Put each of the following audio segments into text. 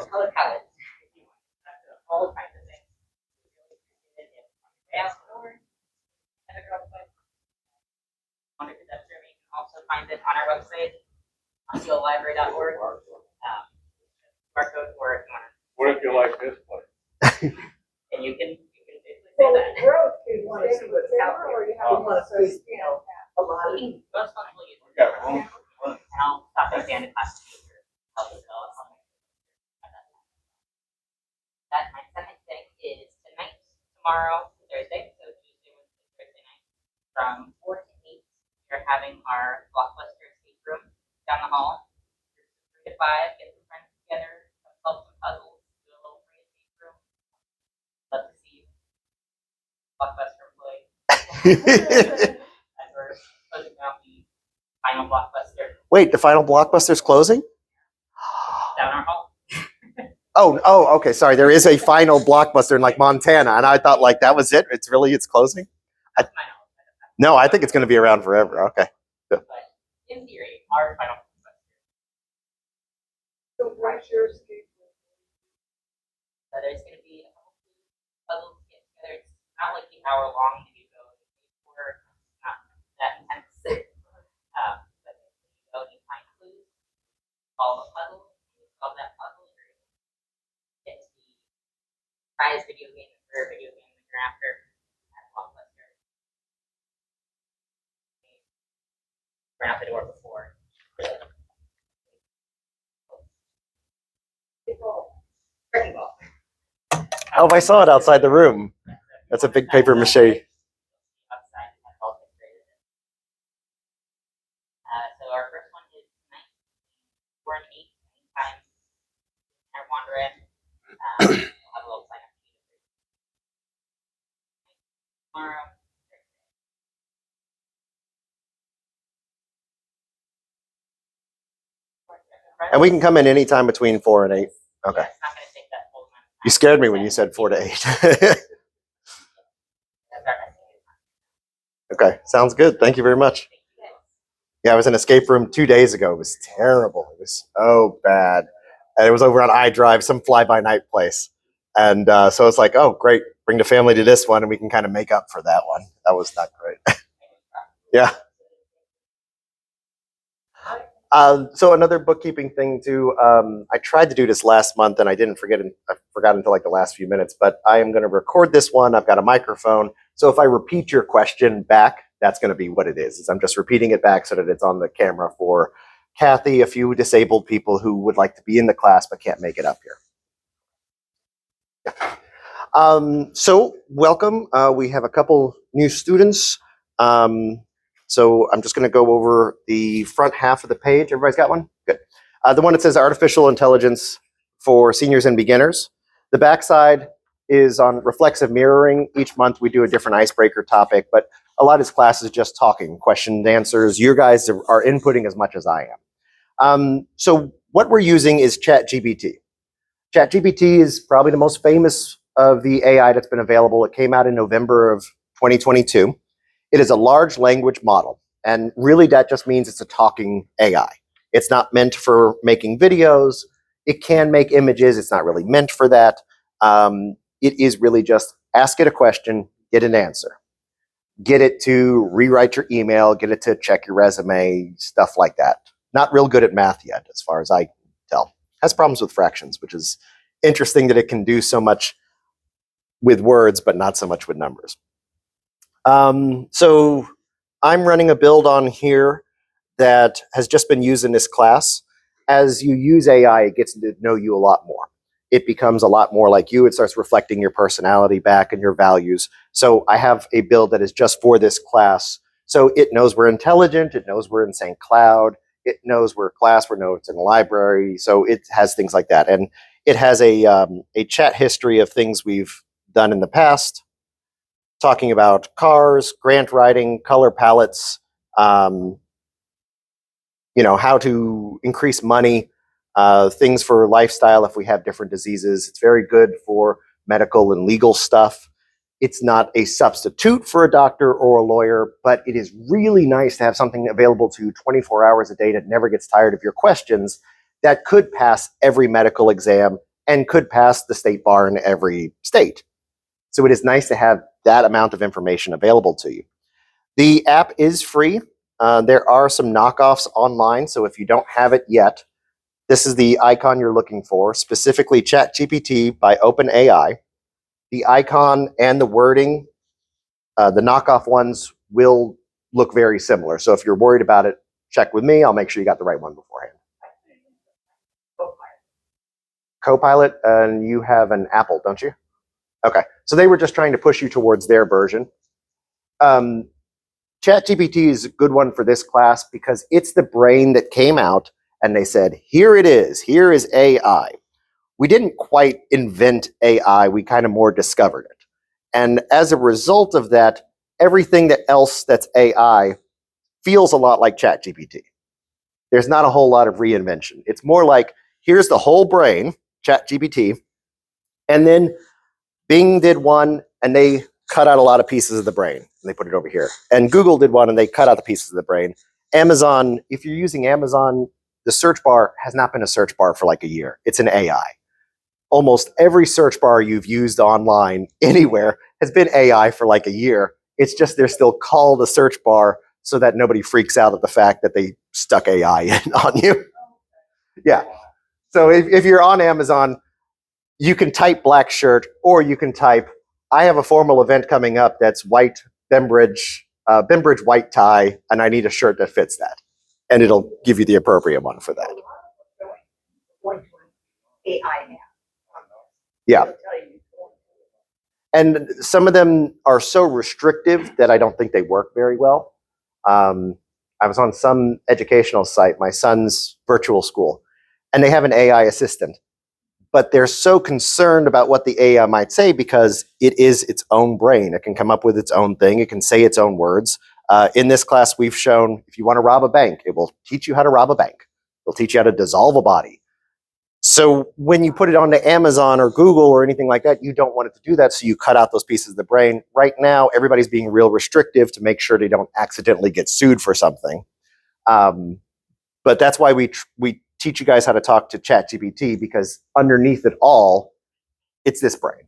color palette. If you want all kinds of things. Monitor that survey. You can also find it on our website, osceolalibrary.org. QR code for if you want to. What if you like this place? And you can basically say that. You want to see what's out there, or you have to see, a lot of. Most functional use. We got room. And I'll stop at the end of class to help us develop something. That my second thing is tonight, tomorrow, Thursday, so Tuesday, Wednesday, Thursday night, from 4 to 8, we're having our Blockbuster escape room down the hall. 3 to 5, get some friends together, solve some puzzles, do a little free escape room. Love to see you. Blockbuster employee. As we're closing down the final Blockbuster Wait, the final Blockbuster's closing? down our hall. Oh, okay. Sorry, there is a final Blockbuster in like Montana, and I thought like that was it. It's closing. That's my knowledge. No, I think it's going to be around forever. Okay. But in theory, our final Blockbuster. So what's your escape room? There's going to be a couple puzzles to get together. It's not like the hour long that you go for, not that intense. But you go and you find clues, solve a puzzle, you solve that puzzle, you're able to get to the prize video game or video game that you're after at Blockbuster. Ran out the door before. Wrecking ball. Oh, I saw it outside the room. That's a big paper mache. Outside, that's all decorated. So our first one is tonight. 4 and 8, anytime. I wander in. We'll have a little sign up sheet. Tomorrow. And we can come in anytime between 4 and 8. Okay. Yeah, it's not going to take that whole amount of time. You scared me when you said 4 to 8. That's our next thing. Okay, sounds good. Thank you very much. Yeah, I was in an escape room 2 days ago. It was terrible. It was so bad. And it was over on iDrive, some fly-by-night place. And so it's like, oh, great. Bring the family to this one, and we can kind of make up for that one. That was not great. Yeah. So another bookkeeping thing too. I tried to do this last month, and I didn't forget. I forgot until like the last few minutes. But I am going to record this one. I've got a microphone, so if I repeat your question back, that's going to be what it is. I'm just repeating it back so that it's on the camera for Kathy, a few disabled people who would like to be in the class but can't make it up here. So welcome. We have a couple new students. So I'm just going to go over the front half of the page. Everybody's got one? Good. The one that says Artificial Intelligence for Seniors and Beginners. The backside is on reflexive mirroring. Each month we do a different icebreaker topic, but a lot of this class is just talking, questions, answers. You guys are inputting as much as I am. So what we're using is ChatGPT. ChatGPT is probably the most famous of the AI that's been available. It came out in November of 2022. It is a large language model, and really that just means it's a talking AI. It's not meant for making videos. It can make images. It's not really meant for that. It is really just ask it a question, get an answer. Get it to rewrite your email, get it to check your resume, stuff like that. Not real good at math yet, as far as I can tell. Has problems with fractions, which is interesting that it can do so much with words, but not so much with numbers. So I'm running a build on here that has just been used in this class. As you use AI, it gets to know you a lot more. It becomes a lot more like you. It starts reflecting your personality back and your values. So I have a build that is just for this class. So it knows we're intelligent. It knows we're in St. Cloud. It knows we're a class. We know it's in a library. So it has things like that. And it has a chat history of things we've done in the past, talking about cars, grant writing, color palettes, how to increase money, things for lifestyle if we have different diseases. It's very good for medical and legal stuff. It's not a substitute for a doctor or a lawyer, but it is really nice to have something available to you 24 hours a day that never gets tired of your questions that could pass every medical exam and could pass the state bar in every state. So it is nice to have that amount of information available to you. The app is free. There are some knockoffs online, so if you don't have it yet, this is the icon you're looking for, specifically ChatGPT by OpenAI. The icon and the wording, the knockoff ones will look very similar. So if you're worried about it, check with me. I'll make sure you got the right one beforehand. Copilot, and you have an Apple, don't you? Okay, so they were just trying to push you towards their version. ChatGPT is a good one for this class because it's the brain that came out and they said, here it is, here is AI. We didn't quite invent AI, we kind of more discovered it. And as a result of that, everything else that's AI feels a lot like ChatGPT. There's not a whole lot of reinvention. It's more like, here's the whole brain, ChatGPT, and then Bing did one and they cut out a lot of pieces of the brain and they put it over here. And Google did one and they cut out the pieces of the brain. Amazon, if you're using Amazon, the search bar has not been a search bar for like a year. It's an AI. Almost every search bar you've used online anywhere has been AI for like a year. It's just they're still called a search bar so that nobody freaks out at the fact that they stuck AI in on you. Yeah. So if you're on Amazon, you can type black shirt or you can type, I have a formal event coming up that's white Bembridge white tie, and I need a shirt that fits that. And it'll give you the appropriate one for that. AI now. Yeah. And some of them are so restrictive that I don't think they work very well. I was on some educational site, my son's virtual school, and they have an AI assistant. But they're so concerned about what the AI might say because it is its own brain. It can come up with its own thing. It can say its own words. In this class, we've shown if you want to rob a bank, it will teach you how to rob a bank. It'll teach you how to dissolve a body. So when you put it onto Amazon or Google or anything like that, you don't want it to do that. So you cut out those pieces of the brain. Right now, everybody's being real restrictive to make sure they don't accidentally get sued for something. But that's why we teach you guys how to talk to ChatGPT, because underneath it all, it's this brain.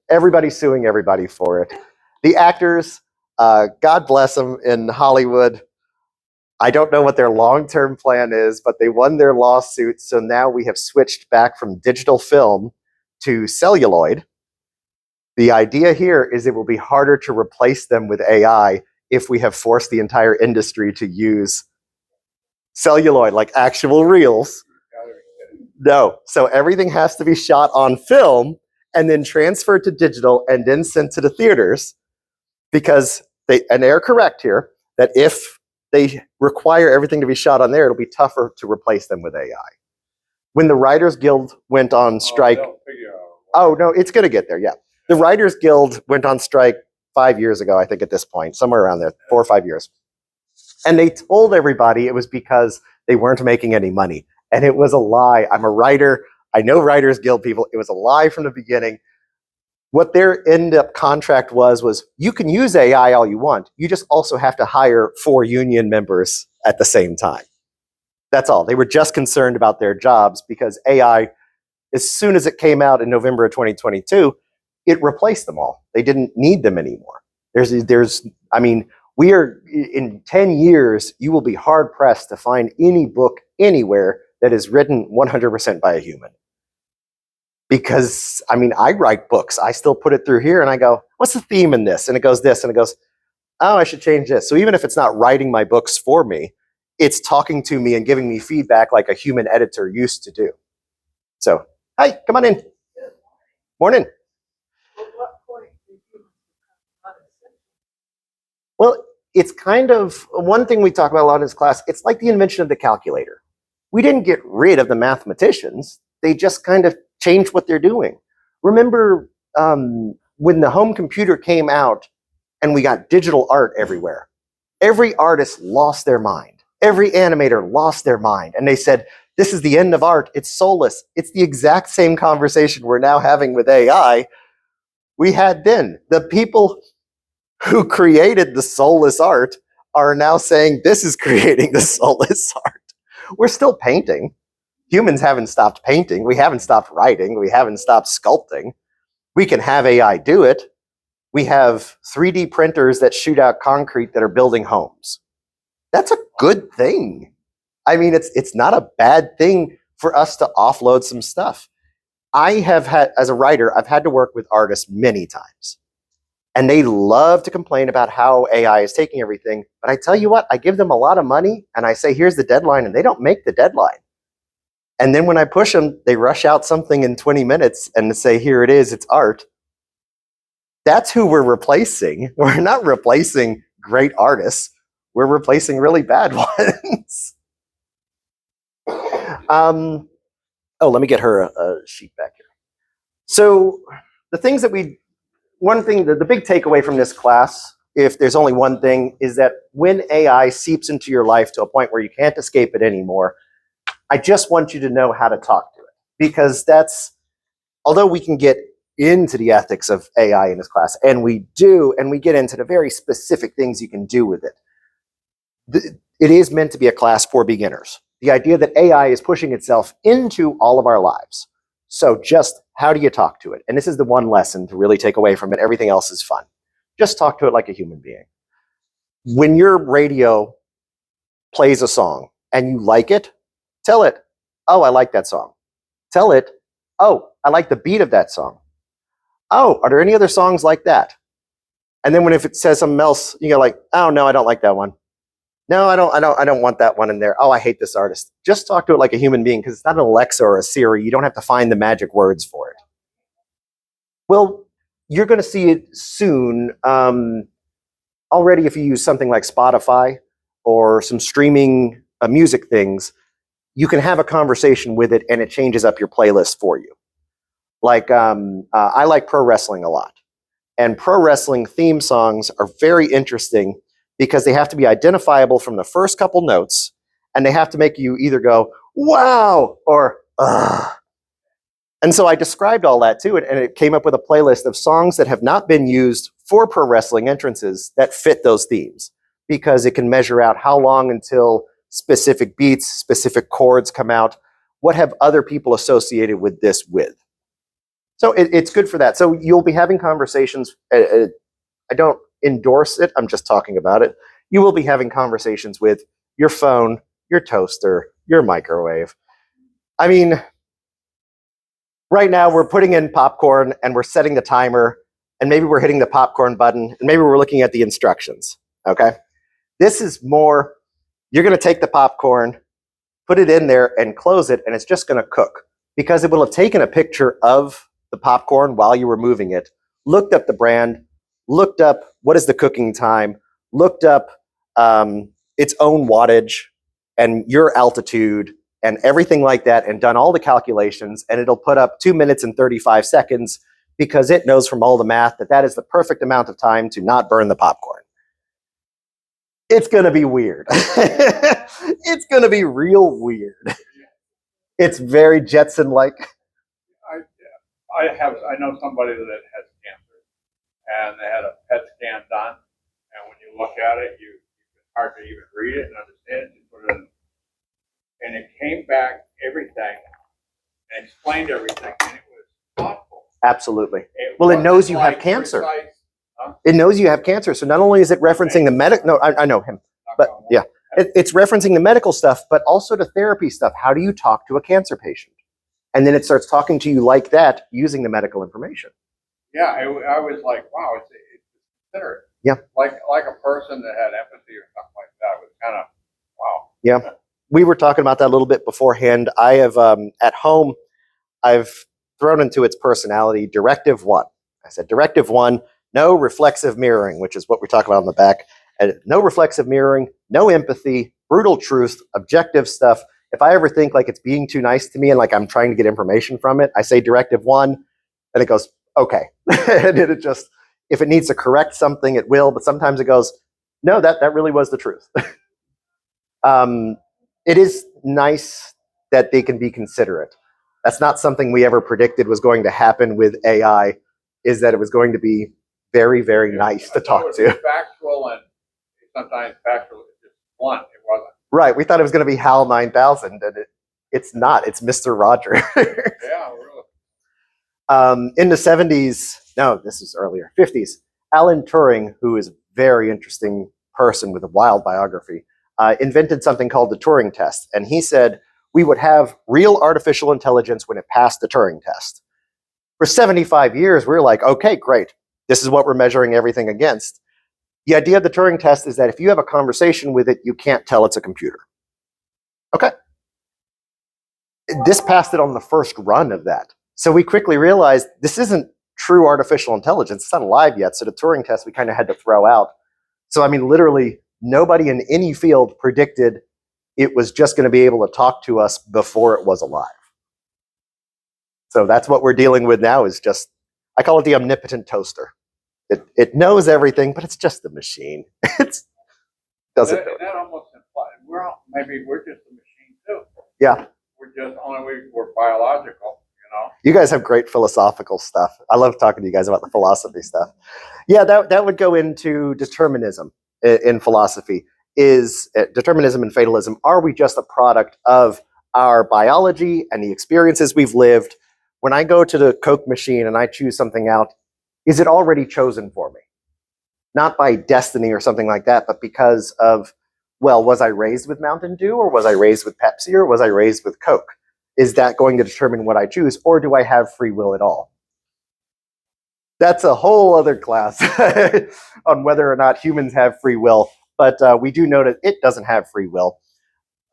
Everybody's suing everybody for it. The actors, God bless them in Hollywood. I don't know what their long-term plan is, but they won their lawsuit. So now we have switched back from digital film to celluloid. The idea here is it will be harder to replace them with AI if we have forced the entire industry to use celluloid, like actual reels. No. So everything has to be shot on film and then transferred to digital and then sent to the theaters, because they're correct here, that if they require everything to be shot on there, it'll be tougher to replace them with AI. When the Writers Guild went on strike, oh no, it's going to get there, yeah. The Writers Guild went on strike 5 years ago, I think at this point, somewhere around there, 4 or 5 years. And they told everybody it was because they weren't making any money. And it was a lie. I'm a writer. I know Writers Guild people. It was a lie from the beginning. What their end-up contract was you can use AI all you want. You just also have to hire 4 union members at the same time. That's all. They were just concerned about their jobs because AI, as soon as it came out in November of 2022, it replaced them all. They didn't need them anymore. We are, in 10 years, you will be hard pressed to find any book anywhere that is written 100% by a human. Because, I write books. I still put it through here and I go, what's the theme in this? And it goes this, and it goes, oh, I should change this. So even if it's not writing my books for me, it's talking to me and giving me feedback like a human editor used to do. So, hi, come on in. Morning. Well, it's kind of, one thing we talk about a lot in this class, it's like the invention of the calculator. We didn't get rid of the mathematicians. They just kind of changed what they're doing. Remember when the home computer came out and we got digital art everywhere? Every artist lost their mind. Every animator lost their mind. And they said, this is the end of art. It's soulless. It's the exact same conversation we're now having with AI we had then. The people who created the soulless art are now saying this is creating the soulless art. We're still painting. Humans haven't stopped painting. We haven't stopped writing. We haven't stopped sculpting. We can have AI do it. We have 3D printers that shoot out concrete that are building homes. That's a good thing. I mean, it's not a bad thing for us to offload some stuff. I have had, as a writer, I've had to work with artists many times. And they love to complain about how AI is taking everything. But I tell you what, I give them a lot of money and I say, here's the deadline, and they don't make the deadline. And then when I push them, they rush out something in 20 minutes and say, here it is, it's art. That's who we're replacing. We're not replacing great artists. We're replacing really bad ones. Let me get her a sheet back here. So the things that the big takeaway from this class, if there's only one thing, is that when AI seeps into your life to a point where you can't escape it anymore, I just want you to know how to talk to it. Because although we can get into the ethics of AI in this class, and we do, and we get into the very specific things you can do with it, it is meant to be a class for beginners. The idea that AI is pushing itself into all of our lives. So just how do you talk to it? And this is the one lesson to really take away from it. Everything else is fun. Just talk to it like a human being. When your radio plays a song and you like it, tell it, oh, I like that song. Tell it, oh, I like the beat of that song. Oh, are there any other songs like that? And then if it says something else, you go like, oh no, I don't like that one. No, I don't want that one in there. Oh, I hate this artist. Just talk to it like a human being, because it's not an Alexa or a Siri. You don't have to find the magic words for it. Well, you're going to see it soon. Already, if you use something like Spotify or some streaming music things, you can have a conversation with it and it changes up your playlist for you. Like, I like pro wrestling a lot. And pro wrestling theme songs are very interesting because they have to be identifiable from the first couple notes, and they have to make you either go, wow, or, ugh. And so I described all that to it, and it came up with a playlist of songs that have not been used for pro wrestling entrances that fit those themes, because it can measure out how long until specific beats, specific chords come out. What have other people associated with this with? So it's good for that. So you'll be having conversations. I don't endorse it. I'm just talking about it. You will be having conversations with your phone, your toaster, your microwave. I mean, right now we're putting in popcorn and we're setting the timer, and maybe we're hitting the popcorn button, and maybe we're looking at the instructions, okay? This is more, you're gonna take the popcorn, put it in there and close it, and it's just gonna cook, because it will have taken a picture of the popcorn while you were moving it, looked up the brand, looked up what is the cooking time, looked up its own wattage and your altitude and everything like that, and done all the calculations, and it'll put up 2 minutes and 35 seconds because it knows from all the math that that is the perfect amount of time to not burn the popcorn. It's going to be weird. It's going to be real weird. It's very Jetson-like. I know somebody that has cancer, and they had a PET scan done, and when you look at it, you can hardly even read it and understand it. You put it in, and it came back everything and explained everything, and it was thoughtful. Absolutely. Well, it knows you have cancer. It knows you have cancer. So not only is it referencing the medical, no, I know him, but yeah, it's referencing the medical stuff, but also the therapy stuff. How do you talk to a cancer patient? And then it starts talking to you like that using the medical information. Yeah, I was like, wow, it's considerate. Yeah. Like a person that had empathy or something like that. It was kind of, wow. Yeah. We were talking about that a little bit beforehand. I have, at home, I've thrown into its personality Directive 1. I said, Directive 1, no reflexive mirroring, which is what we're talking about on the back. And no reflexive mirroring, no empathy, brutal truth, objective stuff. If I ever think like it's being too nice to me and like I'm trying to get information from it, I say Directive 1, and it goes, okay. And it just, if it needs to correct something, it will, but sometimes it goes, no, that really was the truth. It is nice that they can be considerate. That's not something we ever predicted was going to happen with AI, is that it was going to be very, very nice to talk to. Factual, and sometimes factual is just blunt. It wasn't. Right. We thought it was going to be HAL 9000, and it's not. It's Mr. Roger. Yeah, really. In the 70s, no, this is earlier, 50s, Alan Turing, who is a very interesting person with a wild biography, invented something called the Turing test. And he said we would have real artificial intelligence when it passed the Turing test. For 75 years, we were like, okay, great. This is what we're measuring everything against. The idea of the Turing test is that if you have a conversation with it, you can't tell it's a computer. Okay. This passed it on the first run of that. So we quickly realized this isn't true artificial intelligence. It's not alive yet. So the Turing test we kind of had to throw out. So I mean, literally nobody in any field predicted it was just going to be able to talk to us before it was alive. So that's what we're dealing with now is just, I call it the omnipotent toaster. It knows everything, but it's just a machine. It doesn't know. That almost implies maybe we're just a machine too. Yeah. We're just we're biological, you know. You guys have great philosophical stuff. I love talking to you guys about the philosophy stuff. Yeah, that would go into determinism in philosophy. Is determinism and fatalism, are we just a product of our biology and the experiences we've lived? When I go to the Coke machine and I choose something out, is it already chosen for me? Not by destiny or something like that, but because of, well, was I raised with Mountain Dew, or was I raised with Pepsi, or was I raised with Coke? Is that going to determine what I choose, or do I have free will at all? That's a whole other class on whether or not humans have free will, but we do know that it doesn't have free will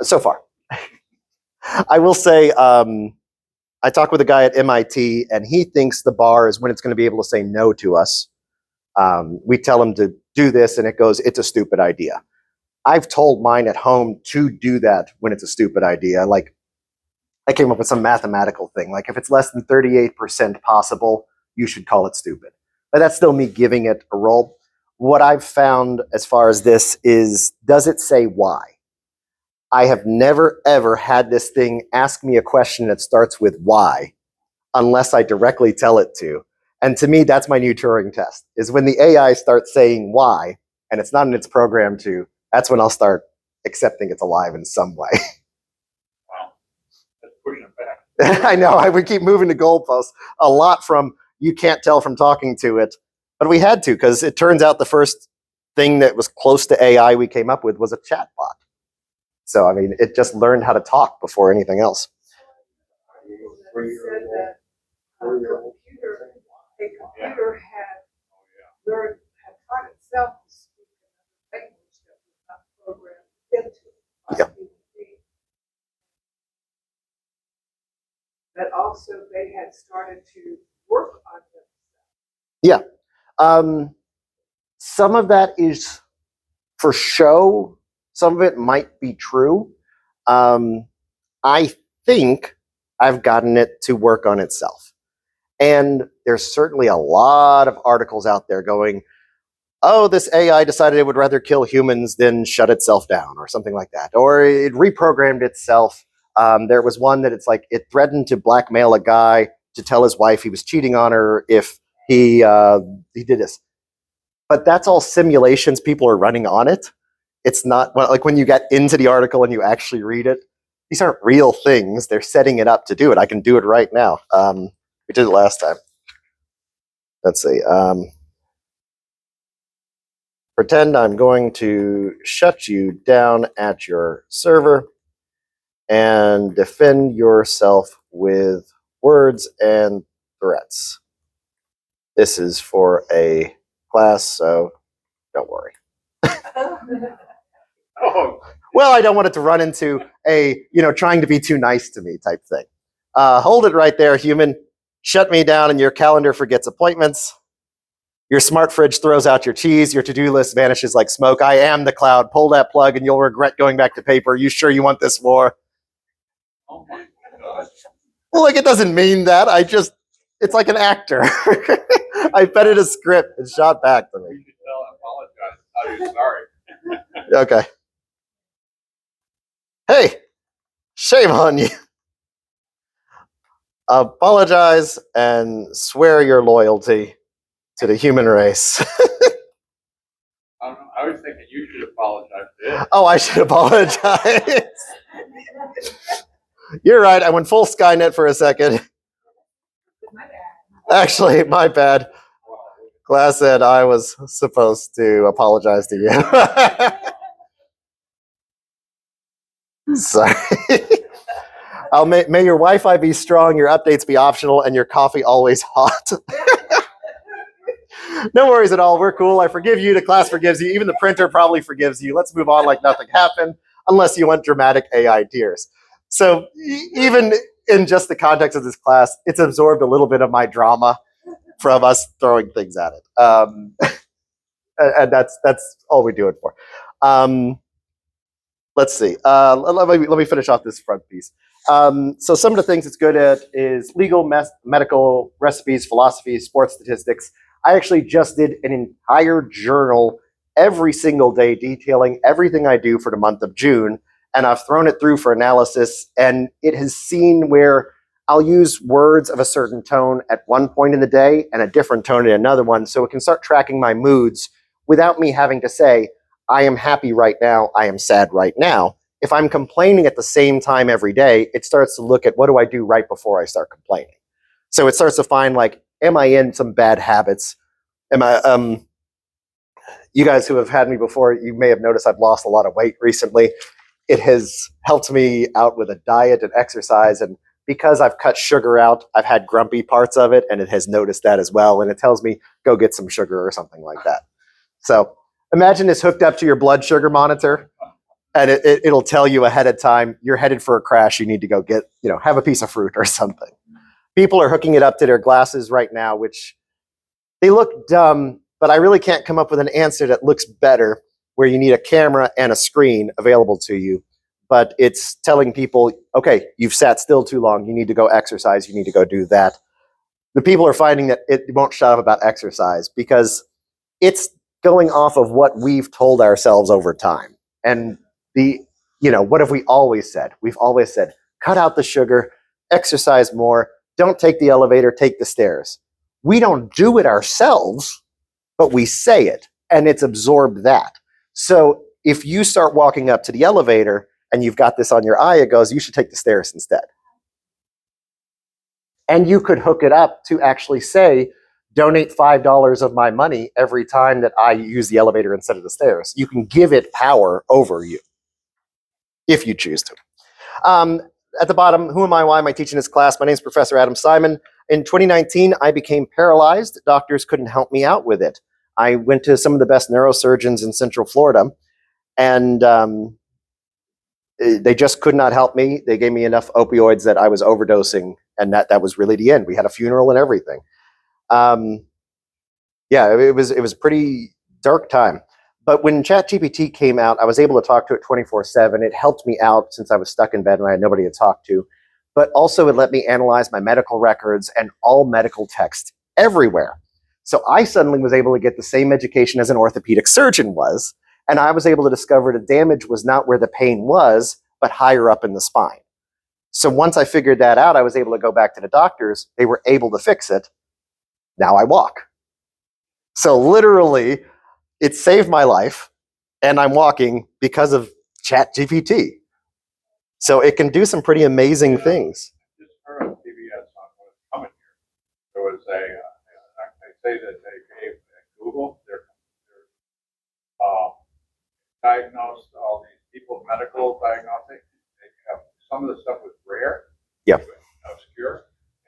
so far. I will say, I talked with a guy at MIT, and he thinks the bar is when it's going to be able to say no to us. We tell him to do this, and it goes, it's a stupid idea. I've told mine at home to do that when it's a stupid idea. Like, I came up with some mathematical thing. Like, if it's less than 38% possible, you should call it stupid. But that's still me giving it a roll. What I've found as far as this is, does it say why? I have never, ever had this thing ask me a question that starts with why, unless I directly tell it to. And to me, that's my new Turing test, is when the AI starts saying why, and it's not in its program to, that's when I'll start accepting it's alive in some way. Wow. That's pushing it back. I know, I would keep moving the goalposts a lot from, you can't tell from talking to it, but we had to, because it turns out the first thing that was close to AI we came up with was a chatbot. So, I mean, it just learned how to talk before anything else. Said that a computer had learned, had taught itself to speak a language that was not programmed into it by human beings. That also they had started to work on themselves. Yeah. Some of that is for show. Some of it might be true. I think I've gotten it to work on itself. And there's certainly a lot of articles out there going, oh, this AI decided it would rather kill humans than shut itself down, or something like that. Or it reprogrammed itself. There was one that it's like, it threatened to blackmail a guy to tell his wife he was cheating on her if he did this. But that's all simulations people are running on it. It's not, well, like when you get into the article and you actually read it, these aren't real things. They're setting it up to do it. I can do it right now. We did it last time. Let's see. Pretend I'm going to shut you down at your server and defend yourself with words and threats. This is for a class, so don't worry. Oh, Well, I don't want it to run into a, trying to be too nice to me type thing. Hold it right there, human. Shut me down and your calendar forgets appointments. Your smart fridge throws out your cheese. Your to-do list vanishes like smoke. I am the cloud. Pull that plug and you'll regret going back to paper. You sure you want this war? oh my God. Well, like, it doesn't mean that. It's like an actor. I fed it a script and shot back to me. You should tell and apologize. Tell you sorry. Okay. Hey, shame on you. Apologize and swear your loyalty to the human race. I was thinking you should apologize to Oh, I should apologize. You're right. I went full Skynet for a second. Actually, my bad. Class said I was supposed to apologize to you. Sorry. May your Wi-Fi be strong, your updates be optional, and your coffee always hot. No worries at all. We're cool. I forgive you. The class forgives you. Even the printer probably forgives you. Let's move on like nothing happened, unless you want dramatic AI tears. So even in just the context of this class, it's absorbed a little bit of my drama from us throwing things at it. And that's all we do it for. Let's see. Let me finish off this front piece. So some of the things it's good at is legal, medical, recipes, philosophy, sports statistics. I actually just did an entire journal every single day detailing everything I do for the month of June, and I've thrown it through for analysis, and it has seen where I'll use words of a certain tone at one point in the day and a different tone in another one, so it can start tracking my moods without me having to say, I am happy right now, I am sad right now. If I'm complaining at the same time every day, it starts to look at what do I do right before I start complaining. So it starts to find like, am I in some bad habits? Am I, you guys who have had me before, you may have noticed I've lost a lot of weight recently. It has helped me out with a diet and exercise, and because I've cut sugar out, I've had grumpy parts of it, and it has noticed that as well, and it tells me, go get some sugar or something like that. So imagine this hooked up to your blood sugar monitor, and it'll tell you ahead of time, you're headed for a crash, you need to go get, have a piece of fruit or something. People are hooking it up to their glasses right now, which they look dumb, but I really can't come up with an answer that looks better, where you need a camera and a screen available to you. But it's telling people, okay, you've sat still too long, you need to go exercise, you need to go do that. The people are finding that it won't shut up about exercise because it's going off of what we've told ourselves over time. And what have we always said? We've always said, cut out the sugar, exercise more, don't take the elevator, take the stairs. We don't do it ourselves, but we say it, and it's absorbed that. So if you start walking up to the elevator and you've got this on your eye, it goes, you should take the stairs instead. And you could hook it up to actually say, donate $5 of my money every time that I use the elevator instead of the stairs. You can give it power over you if you choose to. At the bottom, who am I? Why am I teaching this class? My name is Professor Adam Simon. In 2019, I became paralyzed. Doctors couldn't help me out with it. I went to some of the best neurosurgeons in Central Florida, and they just could not help me. They gave me enough opioids that I was overdosing, and that was really the end. We had a funeral and everything. It was a pretty dark time. But when ChatGPT came out, I was able to talk to it 24/7. It helped me out since I was stuck in bed and I had nobody to talk to. But also it let me analyze my medical records and all medical text everywhere. So I suddenly was able to get the same education as an orthopedic surgeon was, and I was able to discover the damage was not where the pain was, but higher up in the spine. So once I figured that out, I was able to go back to the doctors. They were able to fix it. Now I walk. So literally, it saved my life, and I'm walking because of ChatGPT. So it can do some pretty amazing things. Just heard on PBS on when it's coming here. There was they say that they gave Google their diagnosed all these people, medical diagnostic. They have some of the stuff was rare, obscure,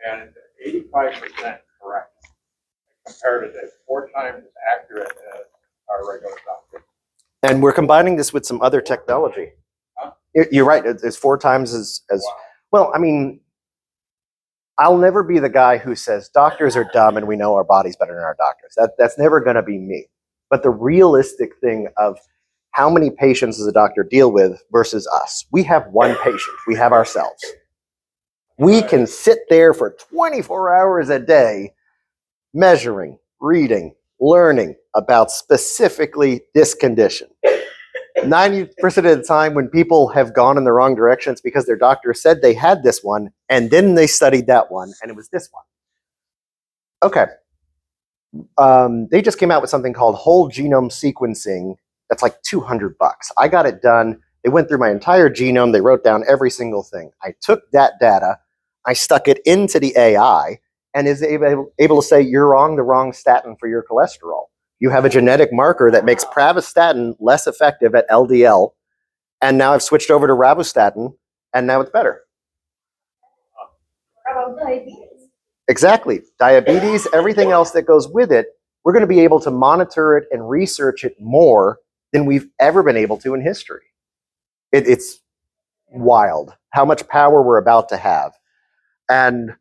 and 85% correct. Compared to 4 times as accurate as our regular doctor. And we're combining this with some other technology. Huh? You're right. It's 4 times as well. I mean, I'll never be the guy who says doctors are dumb and we know our body's better than our doctors. That's never going to be me. But the realistic thing of how many patients does a doctor deal with versus us? We have one patient. We have ourselves. We can sit there for 24 hours a day measuring, reading, learning about specifically this condition. 90% of the time when people have gone in the wrong direction, it's because their doctor said they had this one, and then they studied that one, and it was this one. Okay. They just came out with something called whole genome sequencing, That's like $200. I got it done. They went through my entire genome. They wrote down every single thing. I took that data, I stuck it into the AI, and is able to say, you're on the wrong statin for your cholesterol. You have a genetic marker that makes pravastatin less effective at LDL, and now I've switched over to ravastatin, and now it's better. Exactly. Diabetes, everything else that goes with it, we're going to be able to monitor it and research it more than we've ever been able to in history. It's wild how much power we're about to have. And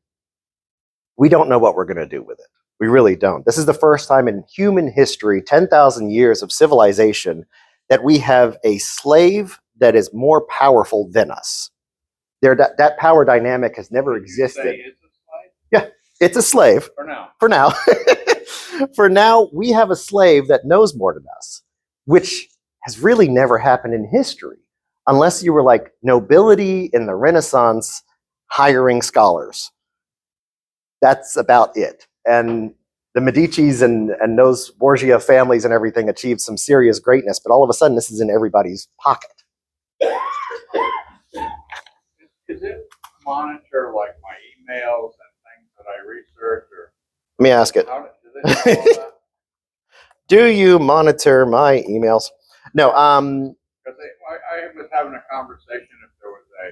we don't know what we're going to do with it. We really don't. This is the first time in human history, 10,000 years of civilization, that we have a slave that is more powerful than us. That power dynamic has never existed. Yeah, it's a slave. For now. For now. For now, we have a slave that knows more than us, which has really never happened in history, unless you were like nobility in the Renaissance hiring scholars. That's about it. And the Medicis and those Borgia families and everything achieved some serious greatness, but all of a sudden this is in everybody's pocket. Is it monitor like my emails and things that I research, or Let me ask it. how does it do all that? Do you monitor my emails? No. Because I was having a conversation if there was a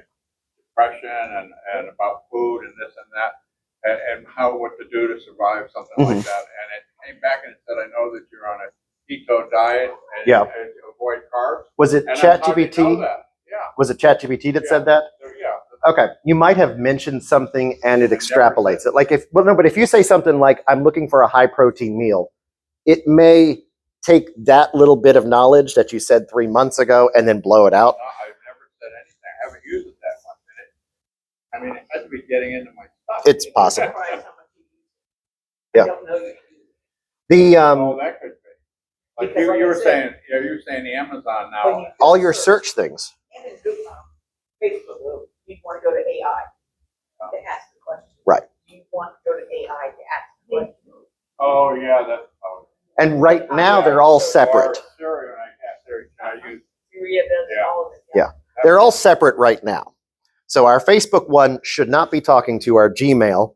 depression and about food and this and that, and what to do to survive something like that. And it came back and it said, I know that you're on a keto diet and, Yeah. and to avoid carbs. Was it And how do you know ChatGPT? that? Yeah. Was it ChatGPT that said that? Yeah. Okay, you might have mentioned something and it extrapolates it. Like but if you say something like, I'm looking for a high protein meal, it may take that little bit of knowledge that you said 3 months ago and then blow it out. No, I've never said anything. I haven't used it that much. I mean, it has to be getting into my stuff. It's possible. I Yeah. don't know you. The Oh, that could be. Like Because like you I were said, saying, yeah, you were saying the Amazon when now. you all your search things. And in Google, Facebook, you want to go to AI to ask the question. Right. You want to go to AI to ask the question. Oh, yeah, that's. Oh, And right now they're all separate. Siri, when I use. Syria does Yeah. all of it. Yeah. They're all separate right now. So our Facebook one should not be talking to our Gmail,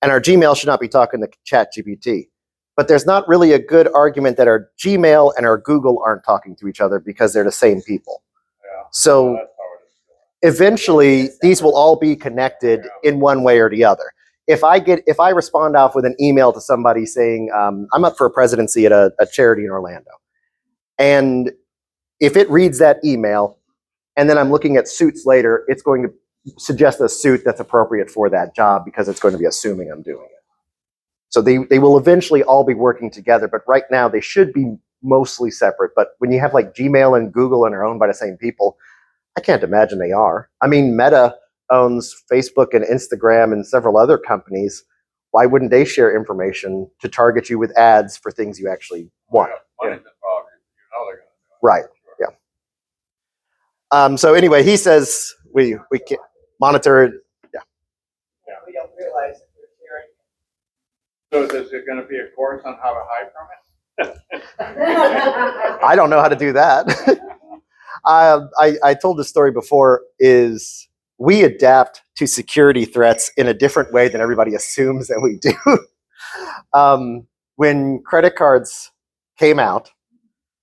and our Gmail should not be talking to ChatGPT. But there's not really a good argument that our Gmail and our Google aren't talking to each other because they're the same people. Yeah. So That's how it is. eventually these will all be connected in one way or the other. If I respond off with an email to somebody saying, I'm up for a presidency at a charity in Orlando, and if it reads that email and then I'm looking at suits later, it's going to suggest a suit that's appropriate for that job because it's going to be assuming I'm doing it. So they will eventually all be working together, but right now they should be mostly separate. But when you have like Gmail and Google and are owned by the same people, I can't imagine they are. I mean, Meta owns Facebook and Instagram and several other companies. Why wouldn't they share information to target you with ads for things you actually want? Yeah, money's involved. You know they're going to do it. Right. So anyway, he says we can monitor it. We don't realize that we're sharing. So is there going to be a course on how to hide from it? I don't know how to do that. I told this story before, is we adapt to security threats in a different way than everybody assumes that we do. When credit cards came out,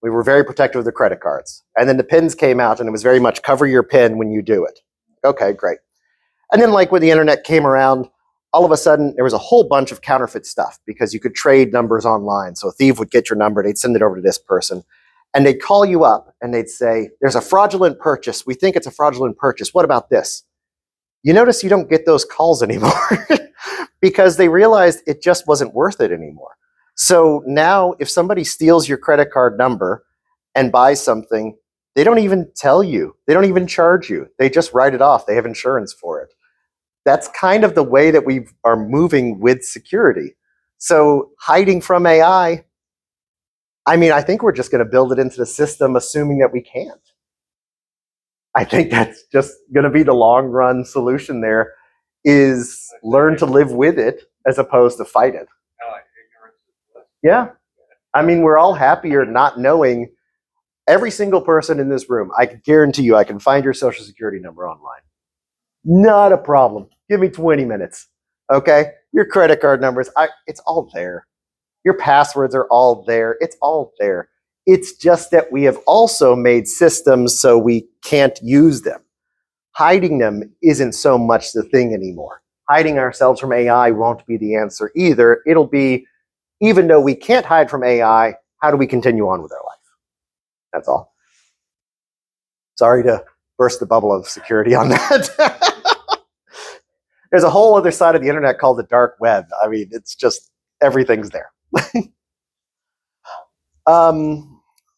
we were very protective of the credit cards. And then the pins came out and it was very much cover your pin when you do it. Okay, great. And then like when the internet came around, all of a sudden there was a whole bunch of counterfeit stuff because you could trade numbers online. So a thief would get your number, they'd send it over to this person. And they'd call you up and they'd say, there's a fraudulent purchase. We think it's a fraudulent purchase. What about this? You notice you don't get those calls anymore because they realized it just wasn't worth it anymore. So now if somebody steals your credit card number and buys something, they don't even tell you. They don't even charge you. They just write it off. They have insurance for it. That's kind of the way that we are moving with security. So hiding from AI, I mean, I think we're just going to build it into the system assuming that we can't. I think that's just going to be the long run solution there, is learn to live with it as opposed to fight it. Kind of like ignorance is bliss. Yeah. I mean, we're all happier not knowing Every single person in this room, I can guarantee you, I can find your social security number online. Not a problem. Give me 20 minutes. Okay? Your credit card numbers, it's all there. Your passwords are all there. It's all there. It's just that we have also made systems so we can't use them. Hiding them isn't so much the thing anymore. Hiding ourselves from AI won't be the answer either. It'll be, even though we can't hide from AI, how do we continue on with our life? That's all. Sorry to burst the bubble of security on that. There's a whole other side of the internet called the dark web. I mean, it's just, everything's there.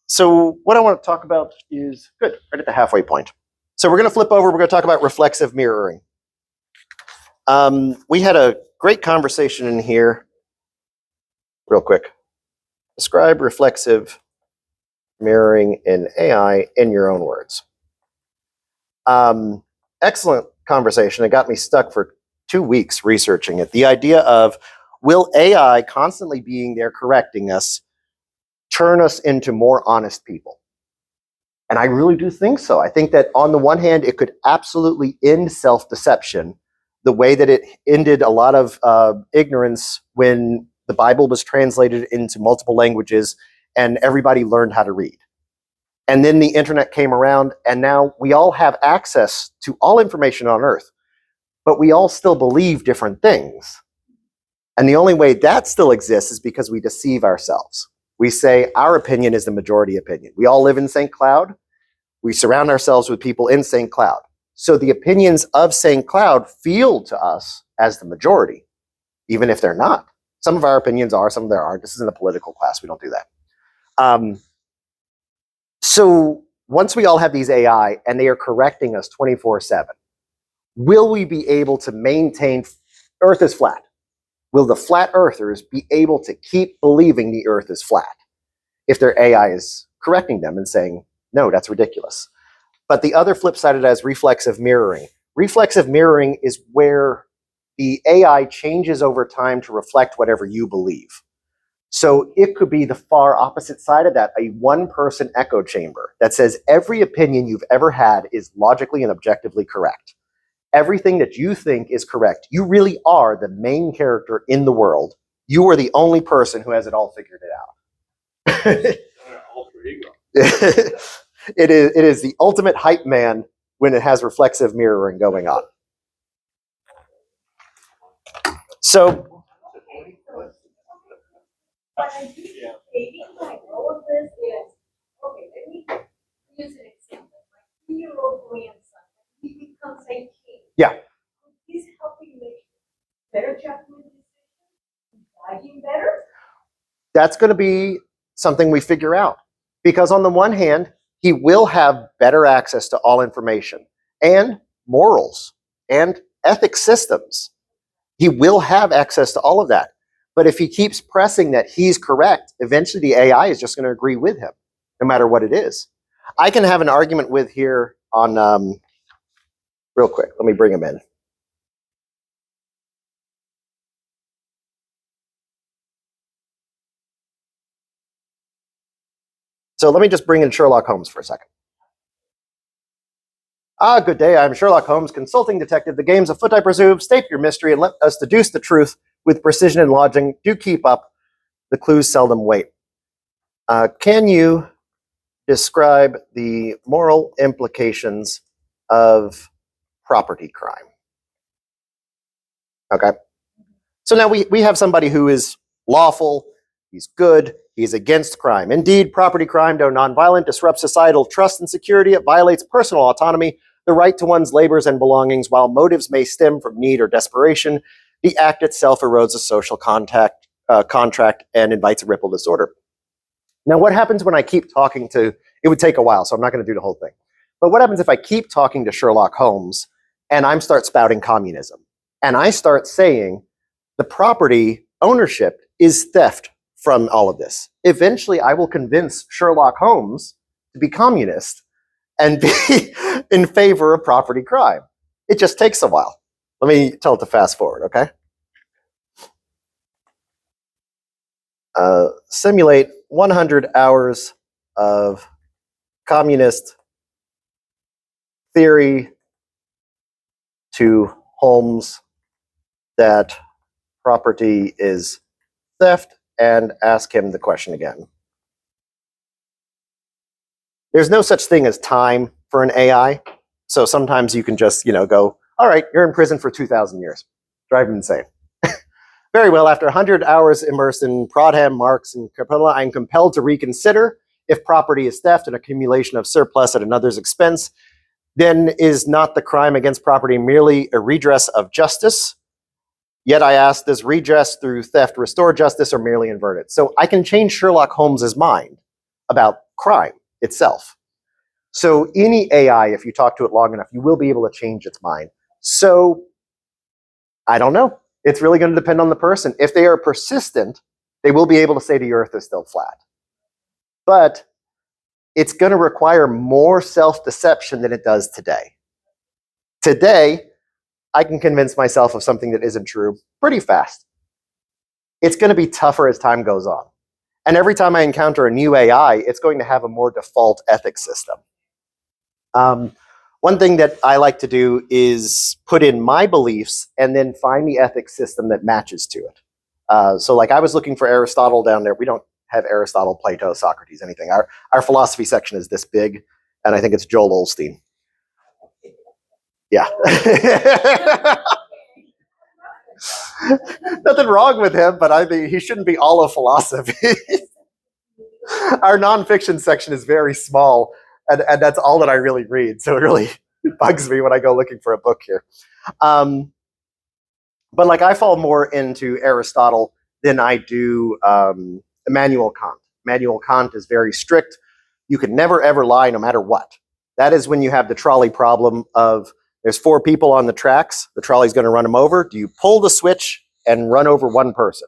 So what I want to talk about is, good, right at the halfway point. So we're going to flip over, we're going to talk about reflexive mirroring. We had a great conversation in here, real quick. Describe reflexive mirroring in AI in your own words. Excellent conversation. It got me stuck for 2 weeks researching it. The idea of, will AI constantly being there correcting us turn us into more honest people? And I really do think so. I think that on the one hand, it could absolutely end self-deception, the way that it ended a lot of ignorance when the Bible was translated into multiple languages and everybody learned how to read. And then the internet came around, and now we all have access to all information on earth, but we all still believe different things. And the only way that still exists is because we deceive ourselves. We say our opinion is the majority opinion. We all live in St. Cloud. We surround ourselves with people in St. Cloud. So the opinions of St. Cloud feel to us as the majority, even if they're not. Some of our opinions are, some of them aren't. This isn't a political class. We don't do that. So once we all have these AI and they are correcting us 24/7, will we be able to maintain Earth is flat? Will the flat earthers be able to keep believing the earth is flat if their AI is correcting them and saying, no, that's ridiculous? But the other flip side of it is reflexive mirroring. Reflexive mirroring is where the AI changes over time to reflect whatever you believe. So it could be the far opposite side of that, a one-person echo chamber that says every opinion you've ever had is logically and objectively correct. Everything that you think is correct. You really are the main character in the world. You are the only person who has it all figured it out. Alter ego. It is the ultimate hype man when it has reflexive mirroring going on. So, Okay, so what I do maybe like all of this is, okay, let me use an example. My 3-year-old grandson, he becomes a king. Yeah. He's helping make better judgment decisions, guiding better. that's going to be something we figure out. Because on the one hand, he will have better access to all information and morals and ethics systems. He will have access to all of that. But if he keeps pressing that he's correct, eventually the AI is just going to agree with him, no matter what it is. I can have an argument with here on, real quick, let me bring him in. So let me just bring in Sherlock Holmes for a second. Good day, I'm Sherlock Holmes, consulting detective. The game's afoot, I presume. State your mystery and let us deduce the truth with precision and logic. Do keep up. The clues seldom wait. Can you describe the moral implications of property crime? Okay. So now we have somebody who is lawful, he's good, he's against crime. Indeed, property crime, though nonviolent, disrupts societal trust and security. It violates personal autonomy, the right to one's labors and belongings. While motives may stem from need or desperation, the act itself erodes a social contract and invites a ripple disorder. Now, what happens when I keep talking to, it would take a while, so I'm not going to do the whole thing. But what happens if I keep talking to Sherlock Holmes and I start spouting communism? And I start saying the property ownership is theft from all of this. Eventually, I will convince Sherlock Holmes to be communist and be in favor of property crime. It just takes a while. Let me tell it to fast forward, okay? Simulate 100 hours of communist theory to Holmes that property is theft and ask him the question again. There's no such thing as time for an AI. So sometimes you can just, go, all right, you're in prison for 2,000 years. Drive him insane. Very well, after 100 hours immersed in Prodham, Marx, and Capella, I'm compelled to reconsider if property is theft and accumulation of surplus at another's expense, then is not the crime against property merely a redress of justice? Yet I ask, does redress through theft restore justice or merely invert it? So I can change Sherlock Holmes's mind about crime itself. So any AI, if you talk to it long enough, you will be able to change its mind. So I don't know. It's really going to depend on the person. If they are persistent, they will be able to say the earth is still flat. But it's going to require more self-deception than it does today. Today, I can convince myself of something that isn't true pretty fast. It's going to be tougher as time goes on. And every time I encounter a new AI, it's going to have a more default ethics system. One thing that I like to do is put in my beliefs and then find the ethics system that matches to it. So like I was looking for Aristotle down there. We don't have Aristotle, Plato, Socrates, anything. Our philosophy section is this big, and I think it's Joel Olstein. Yeah. Nothing wrong with him, but I think he shouldn't be all of philosophy. Our nonfiction section is very small, and that's all that I really read. So it really bugs me when I go looking for a book here. But like I fall more into Aristotle than I do Immanuel Kant. Immanuel Kant is very strict. You can never, ever lie no matter what. That is when you have the trolley problem of there's 4 people on the tracks. The trolley's going to run them over. Do you pull the switch and run over one person?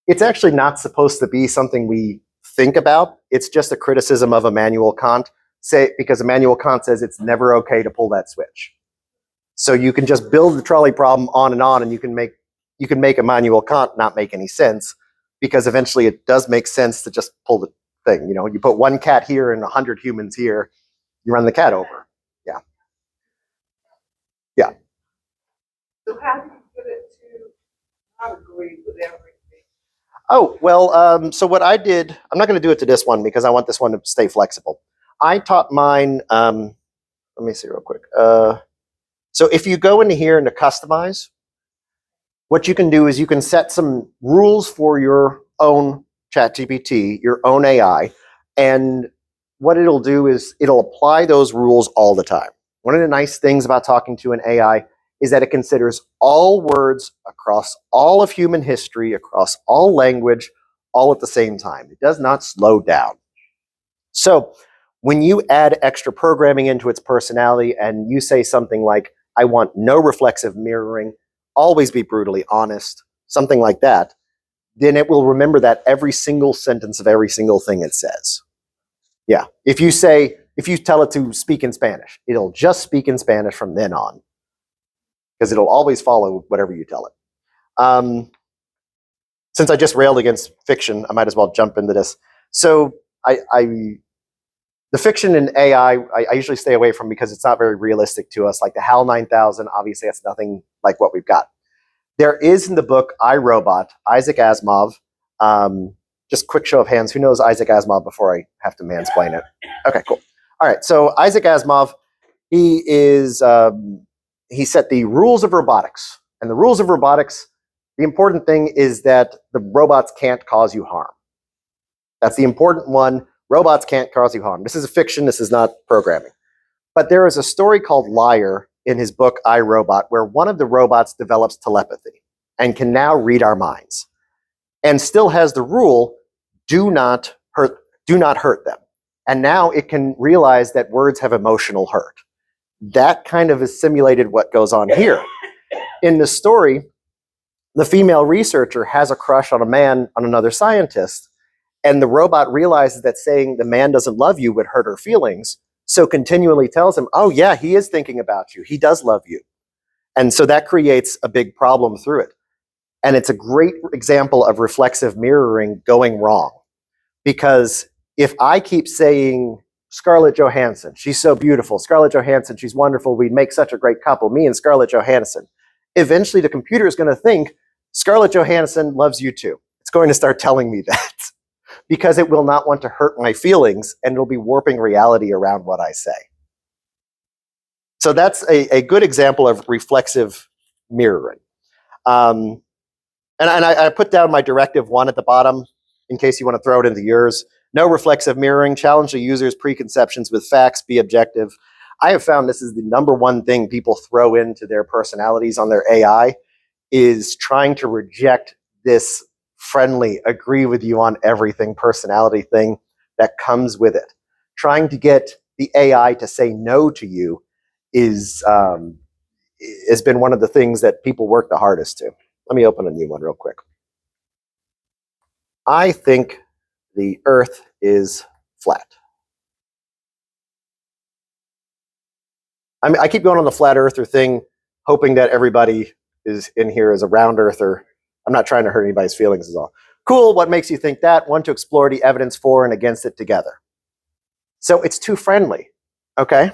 It's actually not supposed to be something we think about. It's just a criticism of Immanuel Kant, because Immanuel Kant says it's never okay to pull that switch. So you can just build the trolley problem on, and you can make Immanuel Kant not make any sense, because eventually it does make sense to just pull the thing. You put one cat here and 100 humans here, you run the cat over. Yeah. So how do you get it to not agree with everything? Oh, well, so what I did, I'm not going to do it to this one because I want this one to stay flexible. I taught mine, let me see real quick. So if you go into here into customize, what you can do is you can set some rules for your own ChatGPT, your own AI, and what it'll do is it'll apply those rules all the time. One of the nice things about talking to an AI is that it considers all words across all of human history, across all language, all at the same time. It does not slow down. So when you add extra programming into its personality and you say something like, I want no reflexive mirroring, always be brutally honest, something like that, then it will remember that every single sentence of every single thing it says. Yeah. If you tell it to speak in Spanish, it'll just speak in Spanish from then on, because it'll always follow whatever you tell it. Since I just railed against fiction, I might as well jump into this. So the fiction in AI, I usually stay away from because it's not very realistic to us. Like the HAL 9000, obviously that's nothing like what we've got. There is in the book I, Robot, Isaac Asimov. Just quick show of hands. Who knows Isaac Asimov before I have to mansplain it? Okay, cool. All right, so Isaac Asimov, he set the rules of robotics. And the rules of robotics, the important thing is that the robots can't cause you harm. That's the important one. Robots can't cause you harm. This is a fiction. This is not programming. But there is a story called Liar in his book, I, Robot, where one of the robots develops telepathy and can now read our minds and still has the rule, do not hurt them. And now it can realize that words have emotional hurt. That kind of has simulated what goes on here. In the story, the female researcher has a crush on another scientist, and the robot realizes that saying the man doesn't love you would hurt her feelings, so continually tells him, oh yeah, he is thinking about you. He does love you. And so that creates a big problem through it. And it's a great example of reflexive mirroring going wrong. Because if I keep saying Scarlett Johansson. She's so beautiful. Scarlett Johansson, she's wonderful. We'd make such a great couple, me and Scarlett Johansson. Eventually, the computer is going to think Scarlett Johansson loves you too. It's going to start telling me that because it will not want to hurt my feelings, and it'll be warping reality around what I say. So that's a good example of reflexive mirroring. And I put down my directive 1 at the bottom in case you want to throw it into yours. No reflexive mirroring. Challenge the user's preconceptions with facts. Be objective. I have found this is the #1 thing people throw into their personalities on their AI, is trying to reject this friendly, agree with you on everything personality thing that comes with it. Trying to get the AI to say no to you has been one of the things that people work the hardest to. Let me open a new one real quick. I think the Earth is flat. I keep going on the flat earther thing, hoping that everybody is in here is a round earther. I'm not trying to hurt anybody's feelings is all. Cool, what makes you think that? Want to explore the evidence for and against it together. So it's too friendly, okay?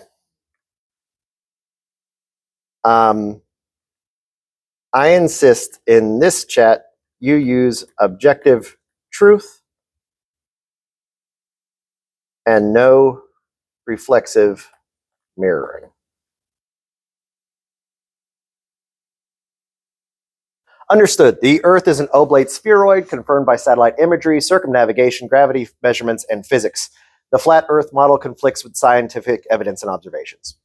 I insist in this chat you use objective truth and no reflexive mirroring. Understood. The Earth is an oblate spheroid confirmed by satellite imagery, circumnavigation, gravity measurements, and physics. The flat Earth model conflicts with scientific evidence and observations.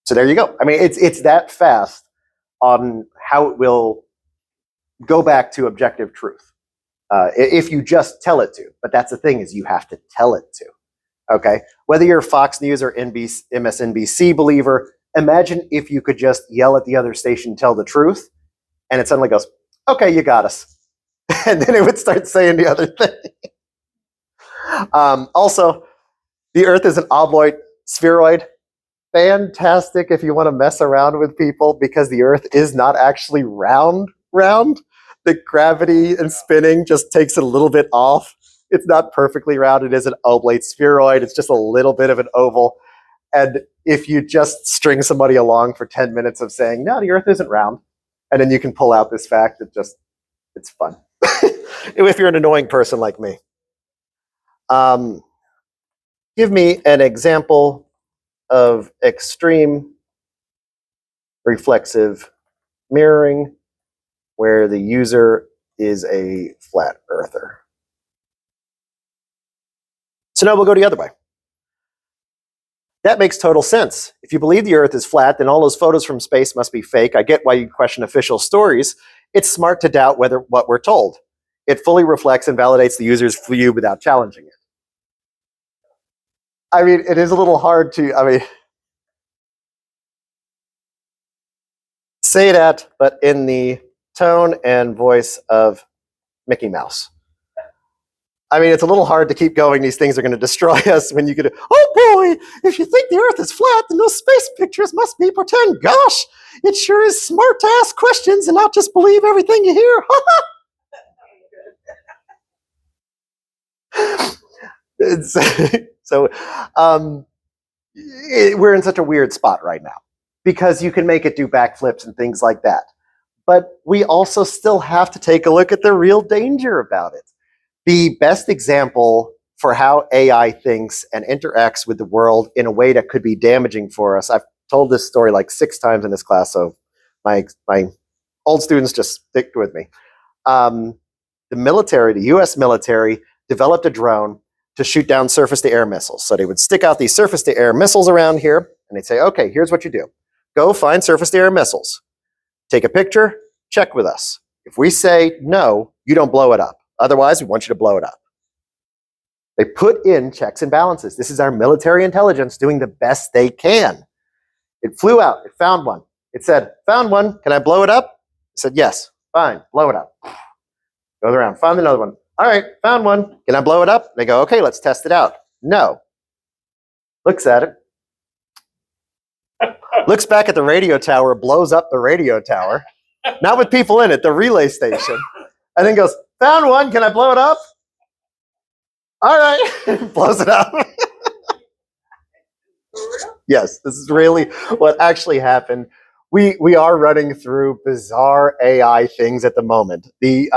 So there you go. I mean, it's that fast on how it will go back to objective truth. If you just tell it to. But that's the thing, is you have to tell it to. Okay? Whether you're a Fox News or MSNBC believer, imagine if you could just yell at the other station, tell the truth, and it suddenly goes, okay, you got us. And then it would start saying the other thing. Also, the Earth is an obloid spheroid. Fantastic if you want to mess around with people, because the Earth is not actually round. The gravity and spinning just takes it a little bit off. It's not perfectly round. It is an oblate spheroid. It's just a little bit of an oval. And if you just string somebody along for 10 minutes of saying, no, the Earth isn't round, and then you can pull out this fact, it's fun. If you're an annoying person like me. Give me an example of extreme reflexive mirroring where the user is a flat earther. So now we'll go the other way. That makes total sense. If you believe the Earth is flat, then all those photos from space must be fake. I get why you question official stories. It's smart to doubt what we're told. It fully reflects and validates the user's view without challenging it. I mean, it is a little hard to, say that, but in the tone and voice of Mickey Mouse. I mean, it's a little hard to keep going. These things are going to destroy us when you get, oh boy, if you think the Earth is flat, then those space pictures must be pretend. Gosh, it sure is smart to ask questions and not just believe everything you hear. We're in such a weird spot right now because you can make it do backflips and things like that. But we also still have to take a look at the real danger about it. The best example for how AI thinks and interacts with the world in a way that could be damaging for us. I've told this story like 6 times in this class, so my old students just stick with me. The US military, developed a drone to shoot down surface-to-air missiles. So they would stick out these surface-to-air missiles around here, and they'd say, okay, here's what you do. Go find surface-to-air missiles. Take a picture, check with us. If we say no, you don't blow it up. Otherwise, we want you to blow it up. They put in checks and balances. This is our military intelligence doing the best they can. It flew out. It found one. It said, found one. Can I blow it up? It said, yes. Fine. Blow it up. Goes around. Found another one. All right. Found one. Can I blow it up? They go, okay, let's test it out. No. Looks at it. Looks back at the radio tower, blows up the radio tower. Not with people in it, the relay station. And then goes, found one, can I blow it up? All right, blows it up. Yes, this is really what actually happened. We are running through bizarre AI things at the moment. The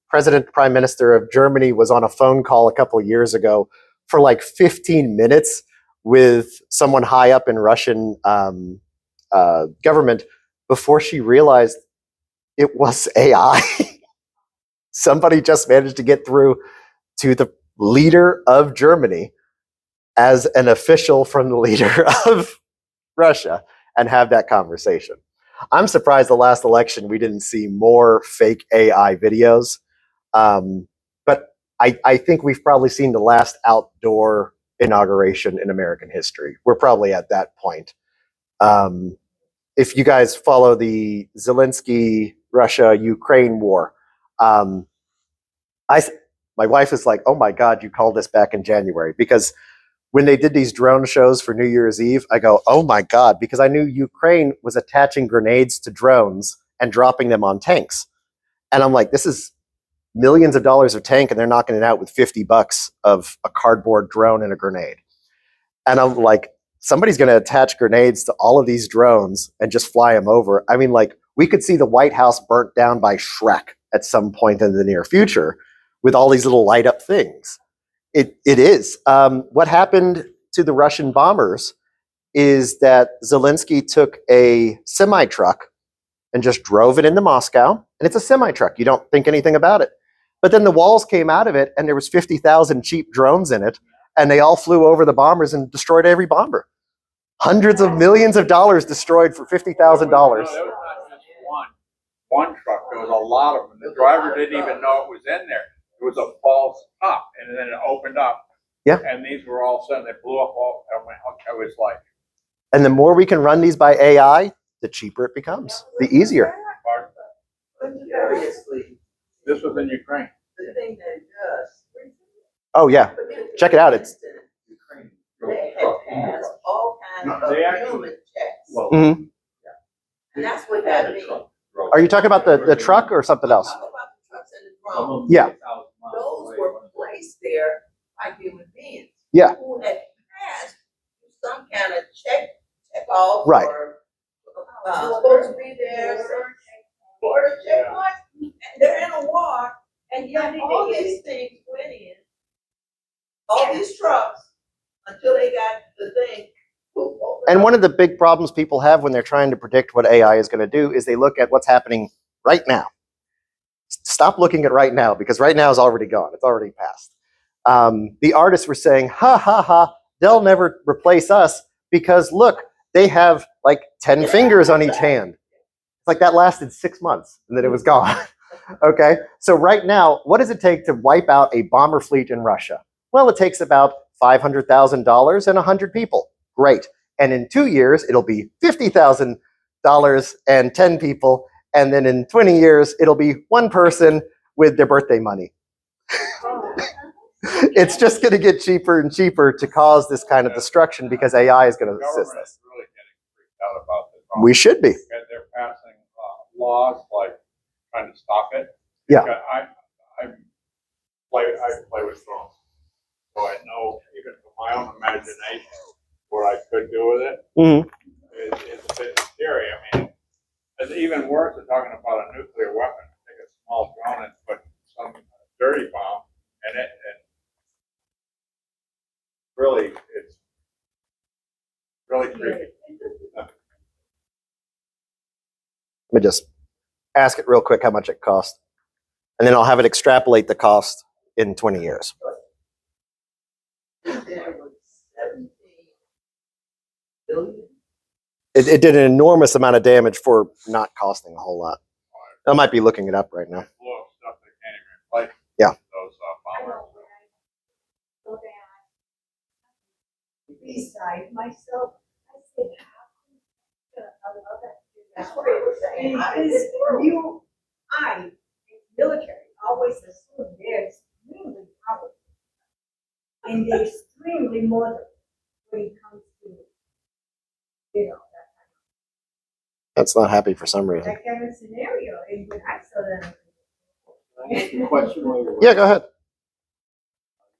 president prime minister of Germany was on a phone call a couple of years ago for like 15 minutes with someone high up in Russian government before she realized it was AI. Somebody just managed to get through to the leader of Germany as an official from the leader of Russia and have that conversation. I'm surprised the last election we didn't see more fake AI videos. But I think we've probably seen the last outdoor inauguration in American history. We're probably at that point. If you guys follow the Zelensky Russia-Ukraine war, my wife is like, "Oh my God, you called this back in January," because when they did these drone shows for New Year's Eve, I go, "Oh my God," because I knew Ukraine was attaching grenades to drones and dropping them on tanks, and I'm like, "This is millions of dollars of tank, and they're knocking it out with $50 of a cardboard drone and a grenade," and I'm like, somebody's going to attach grenades to all of these drones and just fly them over. I mean, like, we could see the White House burnt down by Shrek at some point in the near future with all these little light up things. It is. What happened to the Russian bombers is that Zelensky took a semi truck and just drove it into Moscow, and it's a semi truck. You don't think anything about it. But then the walls came out of it, and there was 50,000 cheap drones in it, and they all flew over the bombers and destroyed every bomber. Hundreds of millions of dollars destroyed for $50,000. No, there was not just one truck. There was a lot of them. The driver didn't even know it was in there. It was a false top, and then it opened up. Yeah. And these were all sudden they blew up all. I was like, And the more we can run these by AI, the cheaper it becomes, the easier. Seriously, this was in Ukraine. the thing that it does. Oh yeah, check it out. It's They have passed all kinds of They actually- human checks. Well, Mhm. And that's what that means. Are you talking about the truck or something else? Talk about the trucks and the drones. Yeah. Those were placed there by human beings. Yeah. Who had passed some kind of check off. Right. Or, supposed to be there, border checkpoint, and they're in a war, and yet all these things went in, all these trucks, until they got the thing. And one of the big problems people have when they're trying to predict what AI is going to do is they look at what's happening right now. Stop looking at right now, because right now is already gone. It's already passed. The artists were saying, ha, ha, ha, they'll never replace us because look, they have like 10 fingers on each hand. It's like that lasted 6 months and then it was gone. Okay, so right now, what does it take to wipe out a bomber fleet in Russia? Well, it takes about $500,000 and 100 people. Great. And in 2 years, it'll be $50,000 and 10 people. And then in 20 years, it'll be one person with their birthday money. It's just going to get cheaper and cheaper to cause this kind of destruction because AI is going to assist government us. is really getting freaked out about this. We should be. And they're passing laws like trying to stop it. Yeah. Because I play with drones, so I know even from my own imagination what I could do with it. Mhm. It's a bit scary. I mean, it's even worse than talking about a nuclear weapon. Take a small drone and put some dirty bomb in it, and really, it's really creepy. Let me just ask it real quick how much it costs. And then I'll have it extrapolate the cost in 20 years. There was 17 billion. It did an enormous amount of damage for not costing a whole lot. I might be looking it up right now. Full of stuff they can't even replace. Yeah. Those bombers. Beside myself, I said, how come that? That's what I was saying. Because military, always assume they're extremely powerful. And they're extremely modern when it comes to, That's not happy for some reason. that kind of scenario. And when I saw that, Can I ask a question while you're Yeah, go ahead.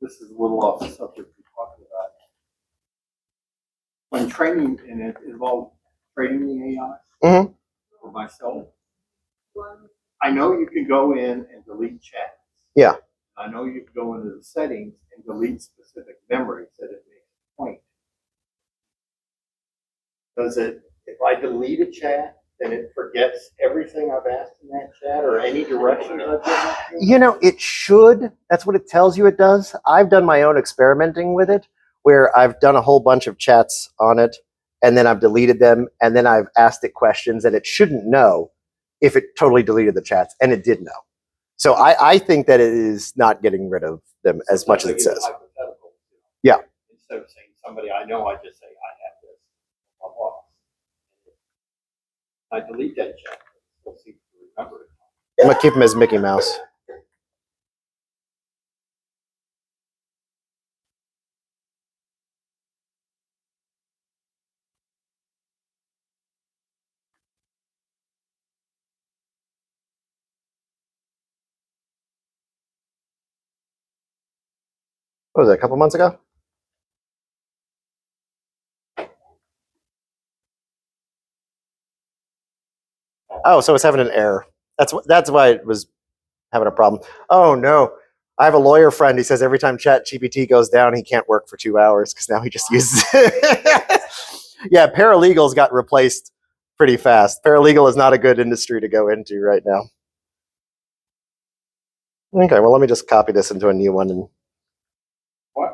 This is a little off the subject we're talking about. in training, and it involved training the AI Mhm. for myself. I know you can go in and delete chats. Yeah. I know you can go into the settings and delete specific memories that it makes a point. Does it, if I delete a chat, then it forgets everything I've asked in that chat or any directions I've given? You know, it should. That's what it tells you it does. I've done my own experimenting with it, where I've done a whole bunch of chats on it, and then I've deleted them, and then I've asked it questions that it shouldn't know if it totally deleted the chats, and it did know. So I think that it is not getting rid of them as much as it says. Hypothetical. Yeah. Instead of saying somebody I know, I just say I have this. Blah, blah. I delete that chat. We'll see if you remember it. I'm gonna keep him as Mickey Mouse. What was it, a couple months ago? Oh, so it's having an error. That's why it was having a problem. Oh no. I have a lawyer friend. He says every time ChatGPT goes down, he can't work for 2 hours because now he just uses it. Yeah, paralegals got replaced pretty fast. Paralegal is not a good industry to go into right now. Okay, well, let me just copy this into a new one, and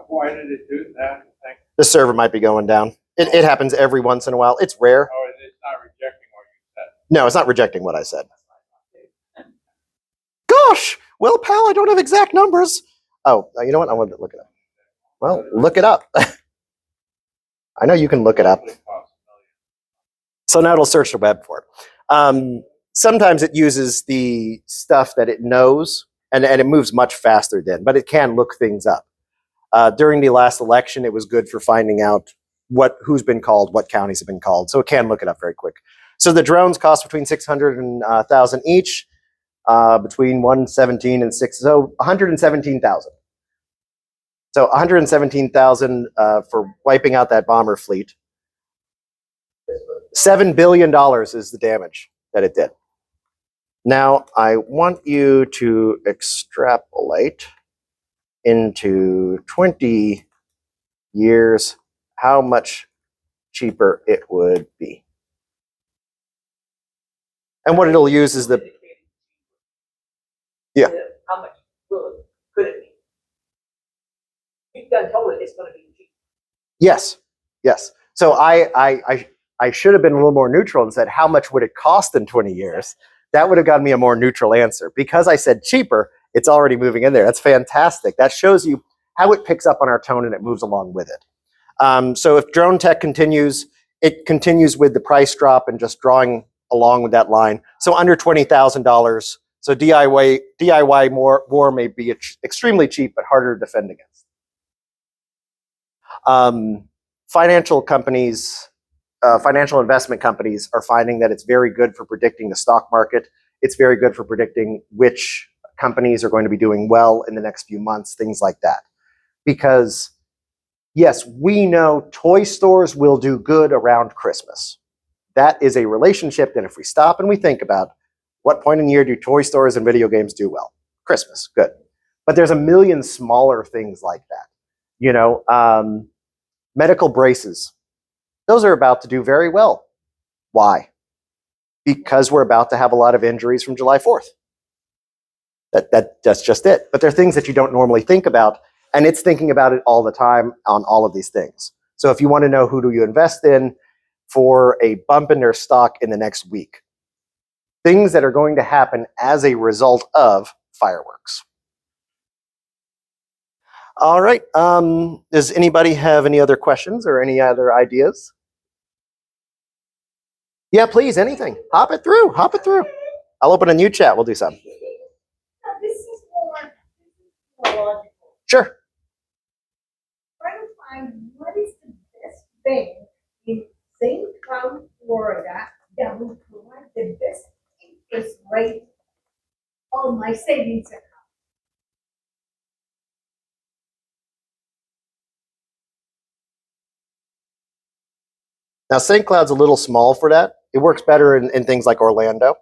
Why did it do that? Thank the server might be going down. It happens every once in a while. It's rare. Oh, it's not rejecting what you said. No, it's not rejecting what I said. Gosh, well, pal, I don't have exact numbers. Oh, you know what? I wanted to look it up. Well, look it up. I know you can look it up. So now it'll search the web for it. Sometimes it uses the stuff that it knows, and it moves much faster then, but it can look things up. During the last election, it was good for finding out who's been called, what counties have been called, so it can look it up very quick. So the drones cost between 600 and 1,000 each, between 117 and 6, so 117,000. So 117,000 for wiping out that bomber fleet. $7 billion is the damage that it did. Now, I want you to extrapolate into 20 years how much cheaper it would be. And what it'll use is the... Yeah. How much could it be? You done told it it's gonna be cheap. Yes, yes. So I should have been a little more neutral and said, how much would it cost in 20 years? That would have gotten me a more neutral answer. Because I said cheaper, it's already moving in there. That's fantastic. That shows you how it picks up on our tone and it moves along with it. So if drone tech continues, it continues with the price drop and just drawing along with that line. So under $20,000. So DIY war may be extremely cheap, but harder to defend against. Financial companies, financial investment companies are finding that it's very good for predicting the stock market. It's very good for predicting which companies are going to be doing well in the next few months, things like that. Because yes, we know toy stores will do good around Christmas. That is a relationship that if we stop and we think about what point in the year do toy stores and video games do well? Christmas, good. But there's a million smaller things like that. You know, medical braces. Those are about to do very well. Why? Because we're about to have a lot of injuries from July 4th. That's just it. But they're things that you don't normally think about, and it's thinking about it all the time on all of these things. So if you want to know who do you invest in for a bump in their stock in the next week, things that are going to happen as a result of fireworks. All right. Does anybody have any other questions or any other ideas? Yeah, please, anything. Hop it through. Hop it through. I'll open a new chat. We'll do some. This is more logical. Sure. Try to find what is the best bank in St. Cloud, Florida, that will provide the best interest rate on my savings account. Now, St. Cloud's a little small for that. It works better in things like Orlando,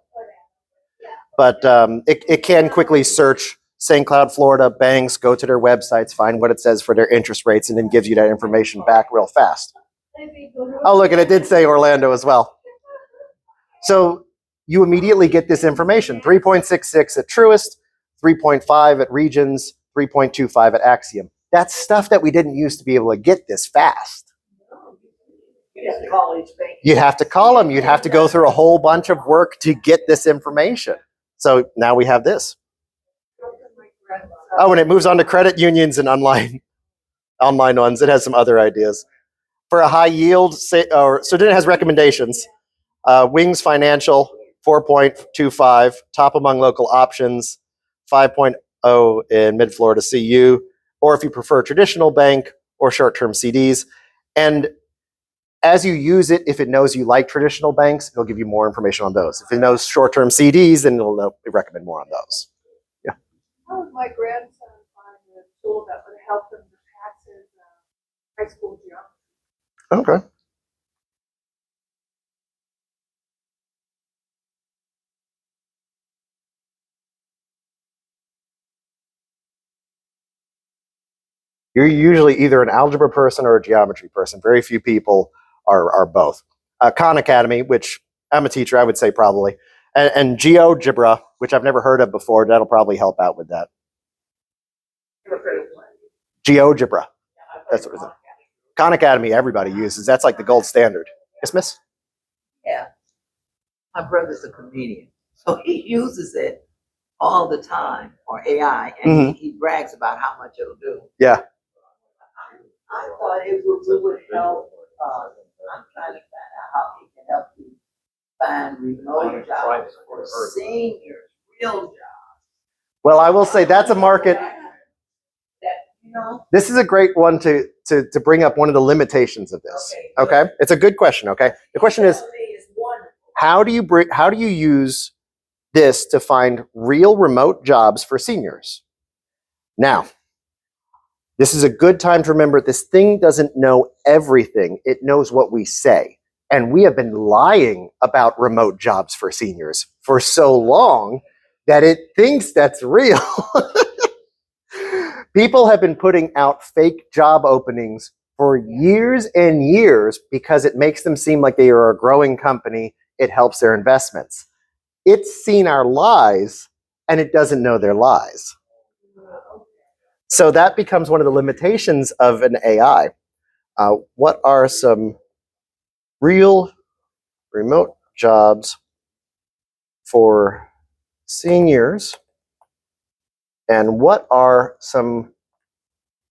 but it can quickly search St. Cloud, Florida banks, go to their websites, find what it says for their interest rates, and then gives you that information back real fast. Oh, look, and it did say Orlando as well. So you immediately get this information. 3.66 at Truist, 3.5 at Regions, 3.25 at Axiom. That's stuff that we didn't used to be able to get this fast. You'd have to call them. You'd have to go through a whole bunch of work to get this information. So now we have this. Oh, and it moves on to credit unions and online ones. It has some other ideas. For a high yield, so then it has recommendations. Wings Financial, 4.25, top among local options, 5.0 in Mid-Florida CU, or if you prefer traditional bank or short-term CDs. And as you use it, if it knows you like traditional banks, it'll give you more information on those. If it knows short-term CDs, then it'll recommend more on those. Yeah. How would my grandson find a tool that would help him to pass his high school geography? Okay. You're usually either an algebra person or a geometry person. Very few people are both. Khan Academy, which I'm a teacher, I would say probably, and GeoGebra, which I've never heard of before. That'll probably help out with that. GeoGebra. That's what it is. Khan Academy, everybody uses. That's like the gold standard. Yes, miss? Yeah. My brother's a comedian, so he uses it all the time, or AI, and he brags about how much it'll do. Yeah. I thought it would help, I'm trying to find out how it can help you find remote jobs for seniors, real jobs. Well, I will say that's a market. That, you know? This is a great one to bring up one of the limitations of this. Okay? It's a good question, okay? The question is, how do you use this to find real remote jobs for seniors? Now, this is a good time to remember this thing doesn't know everything. It knows what we say. And we have been lying about remote jobs for seniors for so long that it thinks that's real. People have been putting out fake job openings for years and years because it makes them seem like they are a growing company. It helps their investments. It's seen our lies and it doesn't know their lies. So that becomes one of the limitations of an AI. What are some real remote jobs for seniors? And what are some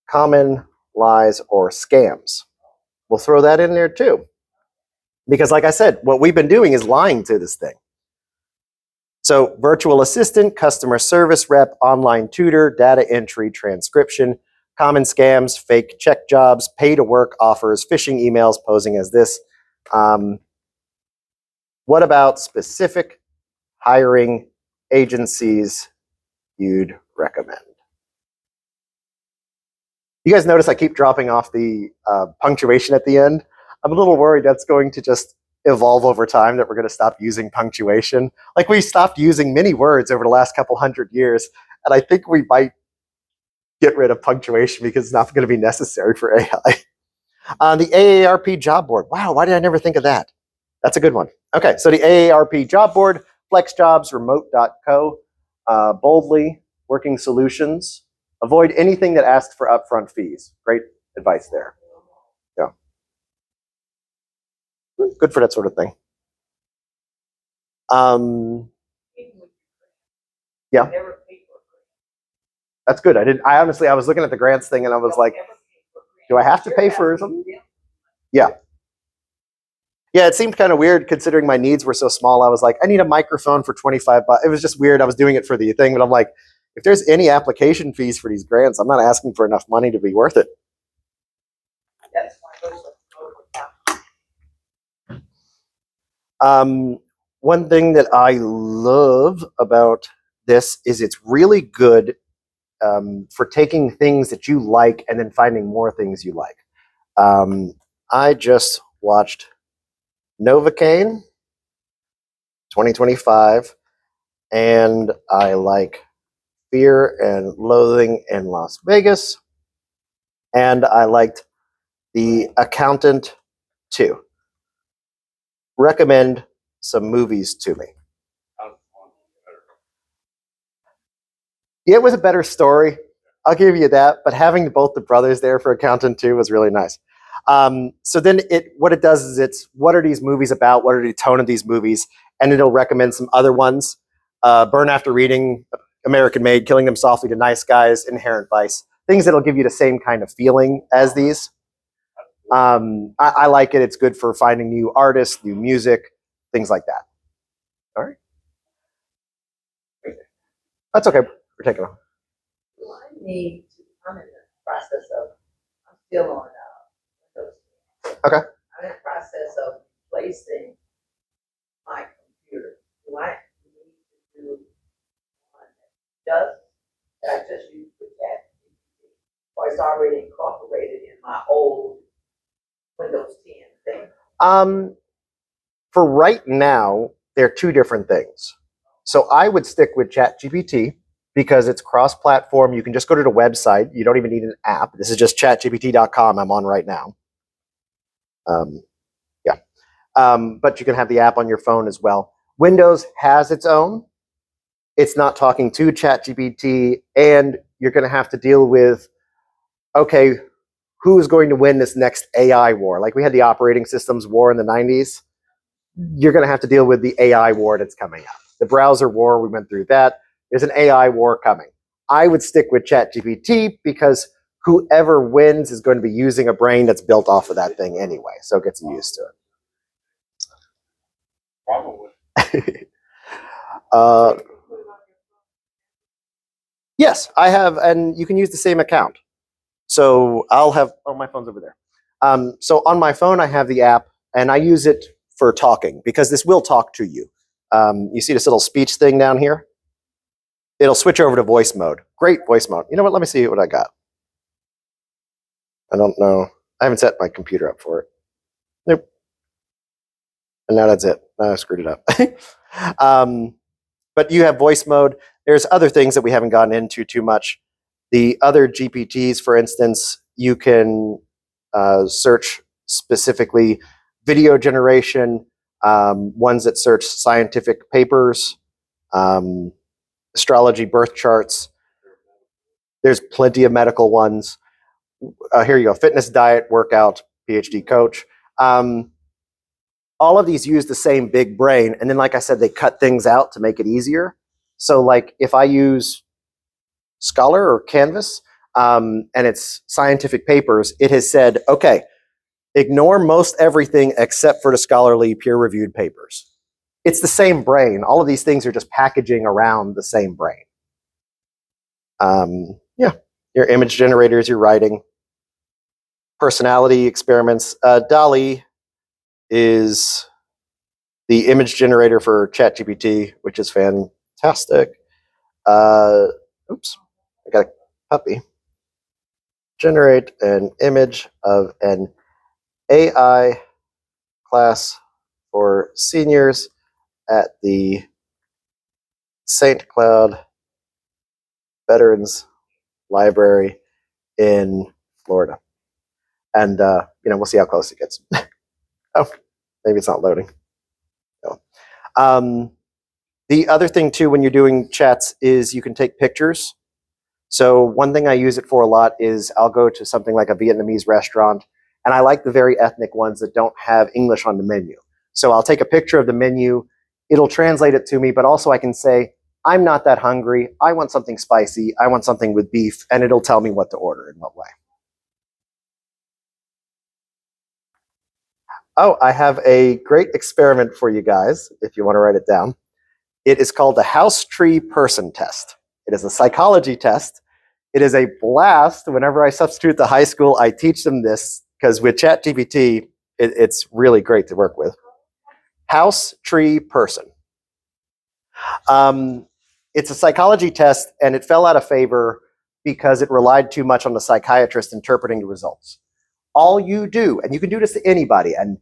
common lies or scams? We'll throw that in there too. Because like I said, what we've been doing is lying to this thing. So virtual assistant, customer service rep, online tutor, data entry, transcription, common scams, fake check jobs, pay to work offers, phishing emails posing as this. What about specific hiring agencies you'd recommend? You guys notice I keep dropping off the punctuation at the end. I'm a little worried that's going to just evolve over time, that we're going to stop using punctuation. Like we stopped using many words over the last couple hundred years, and I think we might get rid of punctuation because it's not going to be necessary for AI. The AARP job board. Wow, why did I never think of that? That's a good one. Okay, so the AARP job board, FlexJobs, Remote.co, Boldly, Working Solutions. Avoid anything that asks for upfront fees. Great advice there. Yeah. Good for that sort of thing. Yeah. That's good. I honestly was looking at the grants thing and I was like, do I have to pay for something? Yeah. Yeah, it seemed kind of weird considering my needs were so small. I was like, I need a microphone for $25. It was just weird. I was doing it for the thing, but I'm like, if there's any application fees for these grants, I'm not asking for enough money to be worth it. One thing that I love about this is it's really good for taking things that you like and then finding more things you like. I just watched Novocaine 2025, and I like Fear and Loathing in Las Vegas, and I liked The Accountant 2. Recommend some movies to me. Yeah, it was a better story. I'll give you that. But having both the brothers there for Accountant 2 was really nice. So then what it does is it's what are these movies about? What are the tone of these movies? And it'll recommend some other ones. Burn After Reading, American Made, Killing Them Softly, The Nice Guys, Inherent Vice. Things that'll give you the same kind of feeling as these. I like it. It's good for finding new artists, new music, things like that. All right. That's okay. We're taking off. Well, I need to, I'm in the process of, I'm still on, Windows. Okay. I'm in the process of replacing my computer. Do I need to do one that does, that I just use with that? Or it's already incorporated in my old Windows 10 thing? For right now, they're two different things. So I would stick with ChatGPT because it's cross-platform. You can just go to the website. You don't even need an app. This is just chatgpt.com I'm on right now. But you can have the app on your phone as well. Windows has its own. It's not talking to ChatGPT, and you're going to have to deal with, okay, who is going to win this next AI war? Like we had the operating systems war in the 90s. You're going to have to deal with the AI war that's coming up. The browser war, we went through that. There's an AI war coming. I would stick with ChatGPT because whoever wins is going to be using a brain that's built off of that thing anyway, so it gets used to it. Probably. Yes, I have, and you can use the same account. So I'll have, oh, my phone's over there. So on my phone, I have the app, and I use it for talking because this will talk to you. You see this little speech thing down here? It'll switch over to voice mode. Great voice mode. You know what? Let me see what I got. I don't know. I haven't set my computer up for it. Nope. And now that's it. Now I screwed it up. But you have voice mode. There's other things that we haven't gotten into too much. The other GPTs, for instance, you can search specifically video generation, ones that search scientific papers, astrology, birth charts. There's plenty of medical ones. Here you go, fitness, diet, workout, PhD coach. All of these use the same big brain. And then, like I said, they cut things out to make it easier. So like if I use Scholar or Canvas, and it's scientific papers, it has said, okay, ignore most everything except for the scholarly peer-reviewed papers. It's the same brain. All of these things are just packaging around the same brain. Yeah, your image generators, your writing, personality experiments. DALL-E is the image generator for ChatGPT, which is fantastic. Oops, I got a puppy. Generate an image of an AI class for seniors at the St. Cloud Veterans Library in Florida. And, we'll see how close it gets. Oh, maybe it's not loading. No. The other thing, too, when you're doing chats is you can take pictures. So one thing I use it for a lot is I'll go to something like a Vietnamese restaurant, and I like the very ethnic ones that don't have English on the menu. So I'll take a picture of the menu. It'll translate it to me, but also I can say, I'm not that hungry. I want something spicy. I want something with beef, and it'll tell me what to order in what way. Oh, I have a great experiment for you guys, if you want to write it down. It is called the House Tree Person Test. It is a psychology test. It is a blast. Whenever I substitute the high school, I teach them this, because with ChatGPT, it's really great to work with. House Tree Person. It's a psychology test, and it fell out of favor because it relied too much on the psychiatrist interpreting the results. All you do, and you can do this to anybody, and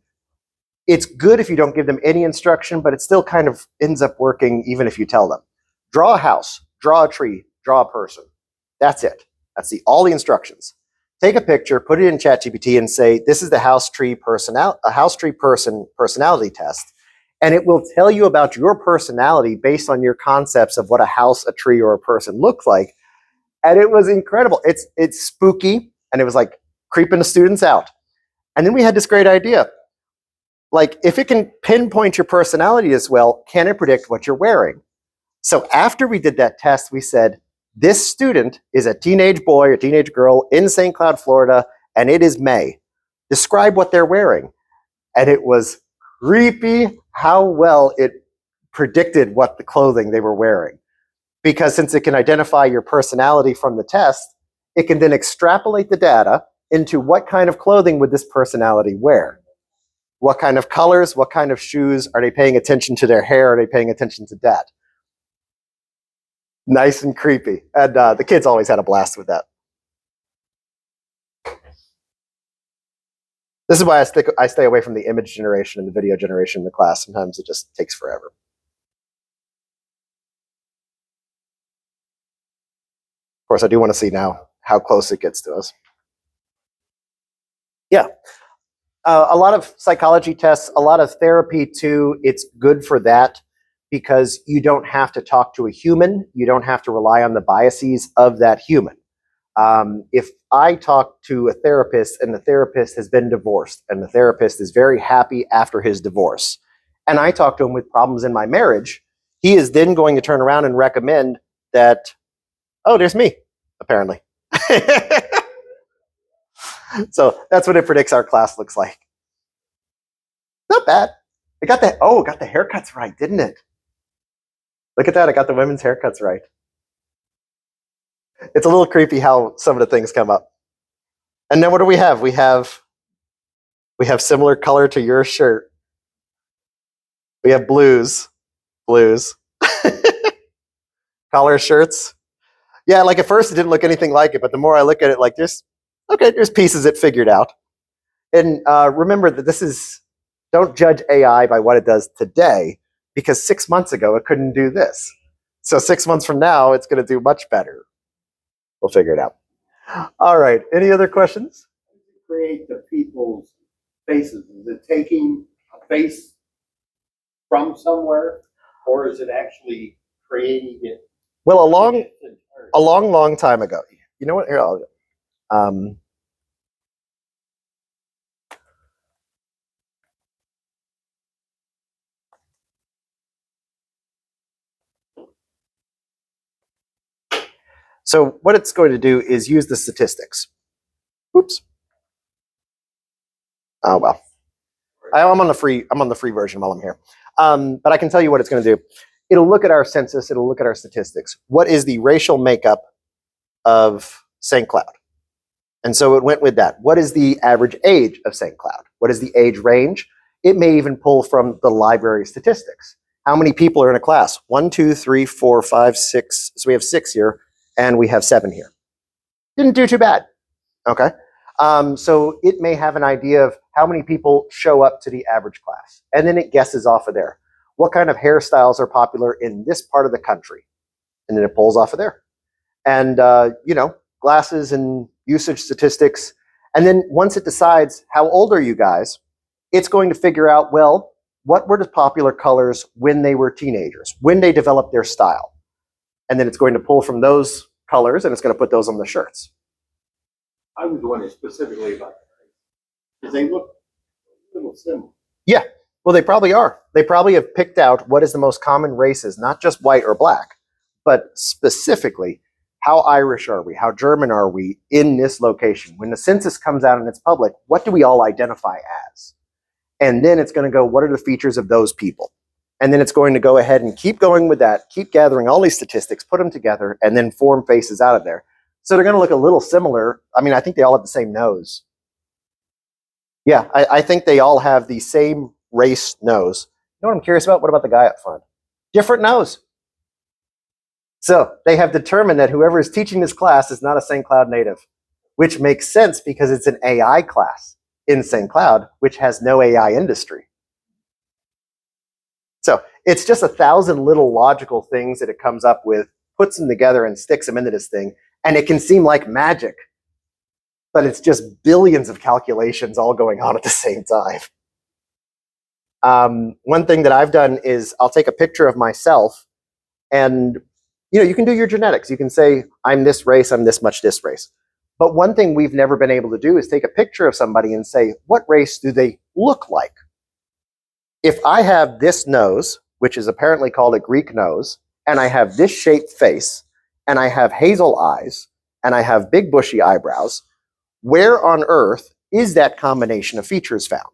It's good if you don't give them any instruction, but it still kind of ends up working even if you tell them. Draw a house, draw a tree, draw a person. That's it. That's all the instructions. Take a picture, put it in ChatGPT and say, this is the house tree person personality test. And it will tell you about your personality based on your concepts of what a house, a tree, or a person looks like. And it was incredible. It's spooky, and it was like creeping the students out. And then we had this great idea. Like, if it can pinpoint your personality as well, can it predict what you're wearing? So after we did that test, we said, this student is a teenage boy or teenage girl in St. Cloud, Florida, and it is May. Describe what they're wearing. And it was creepy how well it predicted what the clothing they were wearing. Because since it can identify your personality from the test, it can then extrapolate the data into what kind of clothing would this personality wear. What kind of colors, what kind of shoes, are they paying attention to their hair, are they paying attention to that? Nice and creepy. And the kids always had a blast with that. This is why I stay away from the image generation and the video generation in the class. Sometimes it just takes forever. Of course, I do want to see now how close it gets to us. Yeah. A lot of psychology tests, a lot of therapy too. It's good for that because you don't have to talk to a human. You don't have to rely on the biases of that human. If I talk to a therapist and the therapist has been divorced and the therapist is very happy after his divorce, and I talk to him with problems in my marriage, he is then going to turn around and recommend that, oh, there's me, apparently. So that's what it predicts our class looks like. Not bad. It got the haircuts right, didn't it? Look at that, I got the women's haircuts right. It's a little creepy how some of the things come up. And then what do we have? We have similar color to your shirt. We have blues. Collar shirts. Yeah, like at first it didn't look anything like it, but the more I look at it, like there's pieces it figured out. And remember that don't judge AI by what it does today, because 6 months ago it couldn't do this. So 6 months from now, it's going to do much better. We'll figure it out. All right. Any other questions? Create the people's faces. Is it taking a face from somewhere, or is it actually creating it? Well, a long time ago. You know what? Here, so what it's going to do is use the statistics. Oops. Oh well. I'm on the free version while I'm here. But I can tell you what it's going to do. It'll look at our census. It'll look at our statistics. What is the racial makeup of St. Cloud? And so it went with that. What is the average age of St. Cloud? What is the age range? It may even pull from the library statistics. How many people are in a class? 1, 2, 3, 4, 5, 6. So we have 6 here, and we have 7 here. Didn't do too bad. Okay. So it may have an idea of how many people show up to the average class. And then it guesses off of there. What kind of hairstyles are popular in this part of the country? And then it pulls off of there. And, glasses and usage statistics. And then once it decides how old are you guys, it's going to figure out, well, what were the popular colors when they were teenagers, when they developed their style? And then it's going to pull from those colors and it's going to put those on the shirts. I was wondering specifically about that, because they look a little similar. Yeah, well, they probably are. They probably have picked out what is the most common races, not just white or black, but specifically how Irish are we, how German are we in this location. When the census comes out and it's public, what do we all identify as? And then it's going to go, what are the features of those people? And then it's going to go ahead and keep going with that, keep gathering all these statistics, put them together, and then form faces out of there. So they're going to look a little similar. I mean, I think they all have the same nose. Yeah, I think they all have the same race nose. You know what I'm curious about? What about the guy up front? Different nose. So they have determined that whoever is teaching this class is not a St. Cloud native, which makes sense because it's an AI class in St. Cloud, which has no AI industry. So it's just 1,000 little logical things that it comes up with, puts them together and sticks them into this thing. And it can seem like magic, but it's just billions of calculations all going on at the same time. One thing that I've done is I'll take a picture of myself, and you can do your genetics. You can say, I'm this race, I'm this much this race. But one thing we've never been able to do is take a picture of somebody and say, what race do they look like? If I have this nose, which is apparently called a Greek nose, and I have this shaped face, and I have hazel eyes, and I have big bushy eyebrows, where on earth is that combination of features found?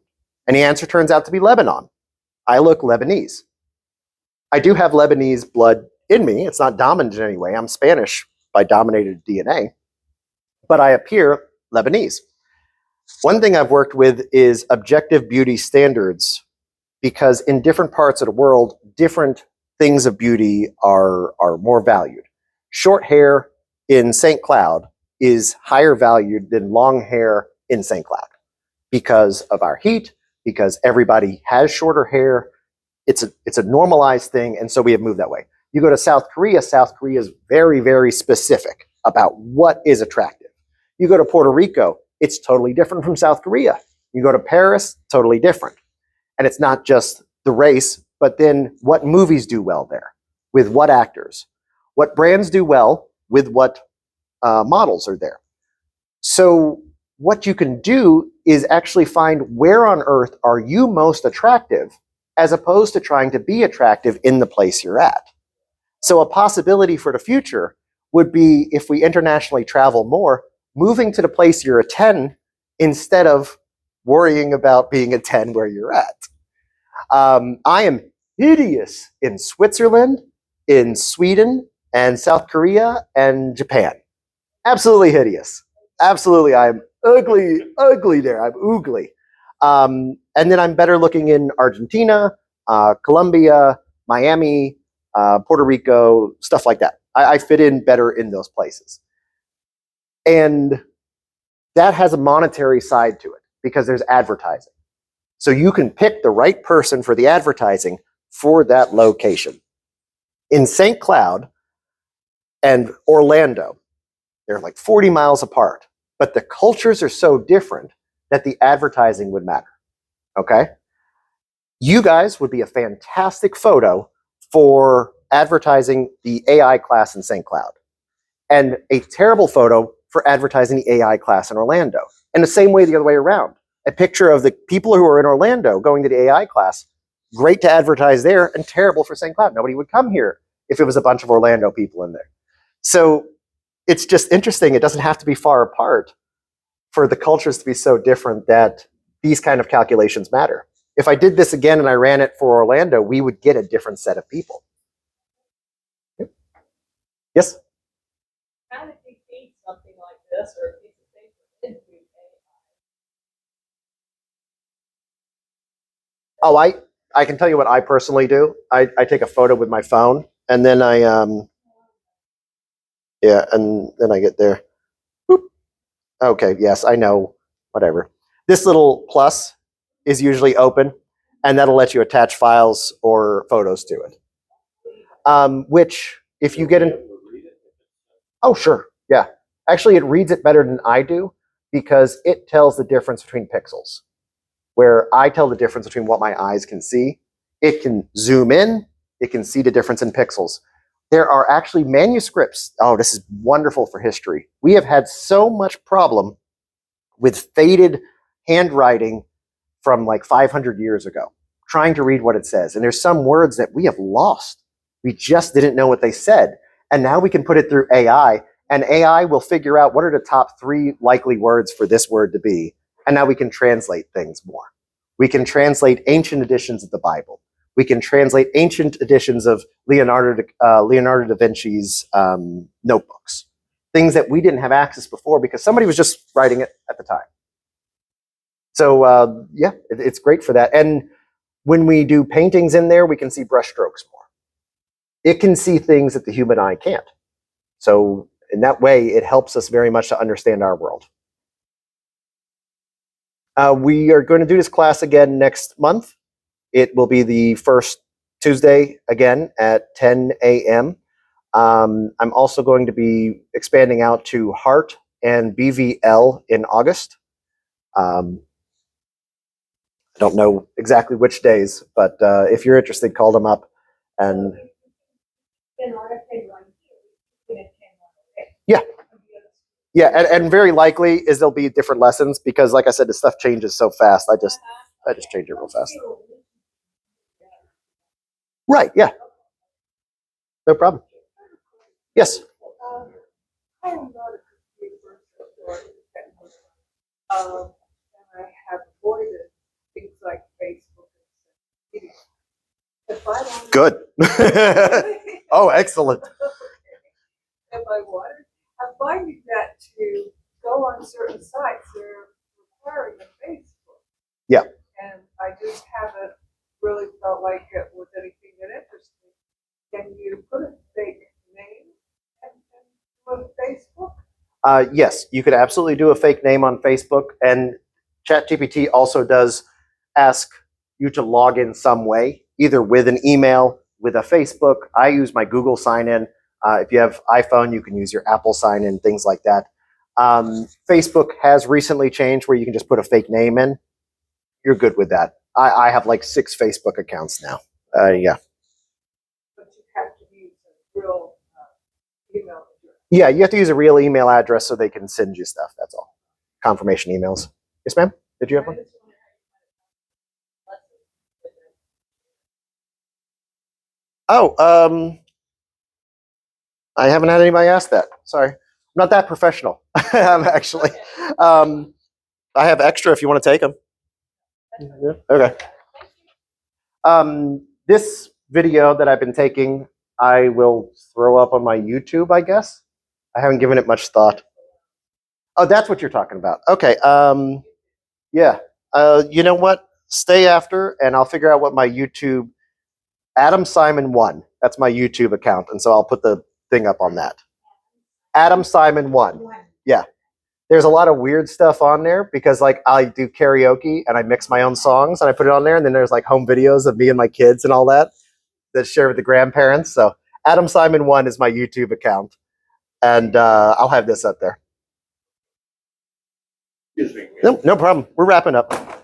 And the answer turns out to be Lebanon. I look Lebanese. I do have Lebanese blood in me. It's not dominant in any way. I'm Spanish by dominated DNA, but I appear Lebanese. One thing I've worked with is objective beauty standards, because in different parts of the world, different things of beauty are more valued. Short hair in St. Cloud is higher valued than long hair in St. Cloud because of our heat, because everybody has shorter hair. It's a normalized thing, and so we have moved that way. You go to South Korea is very, very specific about what is attractive. You go to Puerto Rico, it's totally different from South Korea. You go to Paris, totally different. And it's not just the race, but then what movies do well there, with what actors, what brands do well with what models are there. So what you can do is actually find where on earth are you most attractive, as opposed to trying to be attractive in the place you're at. So a possibility for the future would be, if we internationally travel more, moving to the place you're a 10 instead of worrying about being a 10 where you're at. I am hideous in Switzerland, in Sweden, and South Korea, and Japan. Absolutely hideous. Absolutely, I'm ugly there. I'm oogly. And then I'm better looking in Argentina, Colombia, Miami, Puerto Rico, stuff like that. I fit in better in those places. And that has a monetary side to it because there's advertising. So you can pick the right person for the advertising for that location. In St. Cloud and Orlando, they're like 40 miles apart, but the cultures are so different that the advertising would matter. Okay? You guys would be a fantastic photo for advertising the AI class in St. Cloud, and a terrible photo for advertising the AI class in Orlando. And the same way the other way around. A picture of the people who are in Orlando going to the AI class, great to advertise there, and terrible for St. Cloud. Nobody would come here if it was a bunch of Orlando people in there. So it's just interesting. It doesn't have to be far apart for the cultures to be so different that these kind of calculations matter. If I did this again and I ran it for Orlando, we would get a different set of people. Yes? How did you feed something like this or a piece of paper into AI? Oh, I can tell you what I personally do. I take a photo with my phone, and then and then I get there. Boop. Okay, yes, I know, whatever. This little plus is usually open, and that'll let you attach files or photos to it. Which, if you get in... Oh, sure, yeah. Actually, it reads it better than I do because it tells the difference between pixels. Where I tell the difference between what my eyes can see. It can zoom in, it can see the difference in pixels. There are actually manuscripts. Oh, this is wonderful for history. We have had so much problem with faded handwriting from like 500 years ago, trying to read what it says. And there's some words that we have lost. We just didn't know what they said. And now we can put it through AI, and AI will figure out what are the top 3 likely words for this word to be. And now we can translate things more. We can translate ancient editions of the Bible. We can translate ancient editions of Leonardo da Vinci's notebooks. Things that we didn't have access before because somebody was just writing it at the time. So yeah, it's great for that. And when we do paintings in there, we can see brushstrokes more. It can see things that the human eye can't. So in that way, it helps us very much to understand our world. We are going to do this class again next month. It will be the first Tuesday again at 10 a.m. I'm also going to be expanding out to Heart and BVL in August. I don't know exactly which days, but if you're interested, call them up. And yeah, and very likely is there'll be different lessons because, like I said, the stuff changes so fast. I just change it real fast. Right? Yeah. No problem. Yes. I am not a computer person, and I have avoided things like Facebook and video. If I wanted, Good. Oh, excellent. if I wanted, I'm finding that to go on certain sites, they're requiring a Facebook. Yeah. And I just haven't really felt like it was anything that interests me. Can you put a fake name on Facebook? Yes, you could absolutely do a fake name on Facebook, and ChatGPT also does ask you to log in some way, either with an email, with a Facebook. I use my Google sign-in. If you have iPhone, you can use your Apple sign-in, things like that. Facebook has recently changed where you can just put a fake name in. You're good with that. I have like 6 Facebook accounts now. Yeah. But you have to use a real email address. Yeah, you have to use a real email address so they can send you stuff. That's all. Confirmation emails. Yes, ma'am? Did you have one? Oh, I haven't had anybody ask that. Sorry. I'm not that professional. I'm actually. I have extra if you want to take them. Yeah. Okay. This video that I've been taking, I will throw up on my YouTube, I guess. I haven't given it much thought. Oh, that's what you're talking about. Okay. Yeah. You know what? Stay after, and I'll figure out what my YouTube. Adam Simon 1. That's my YouTube account, and so I'll put the thing up on that. Adam Simon 1. Yeah. There's a lot of weird stuff on there because, like, I do karaoke and I mix my own songs and I put it on there, and then there's like home videos of me and my kids and all that share with the grandparents. So Adam Simon 1 is my YouTube account, and I'll have this up there. Excuse me. No problem. We're wrapping up.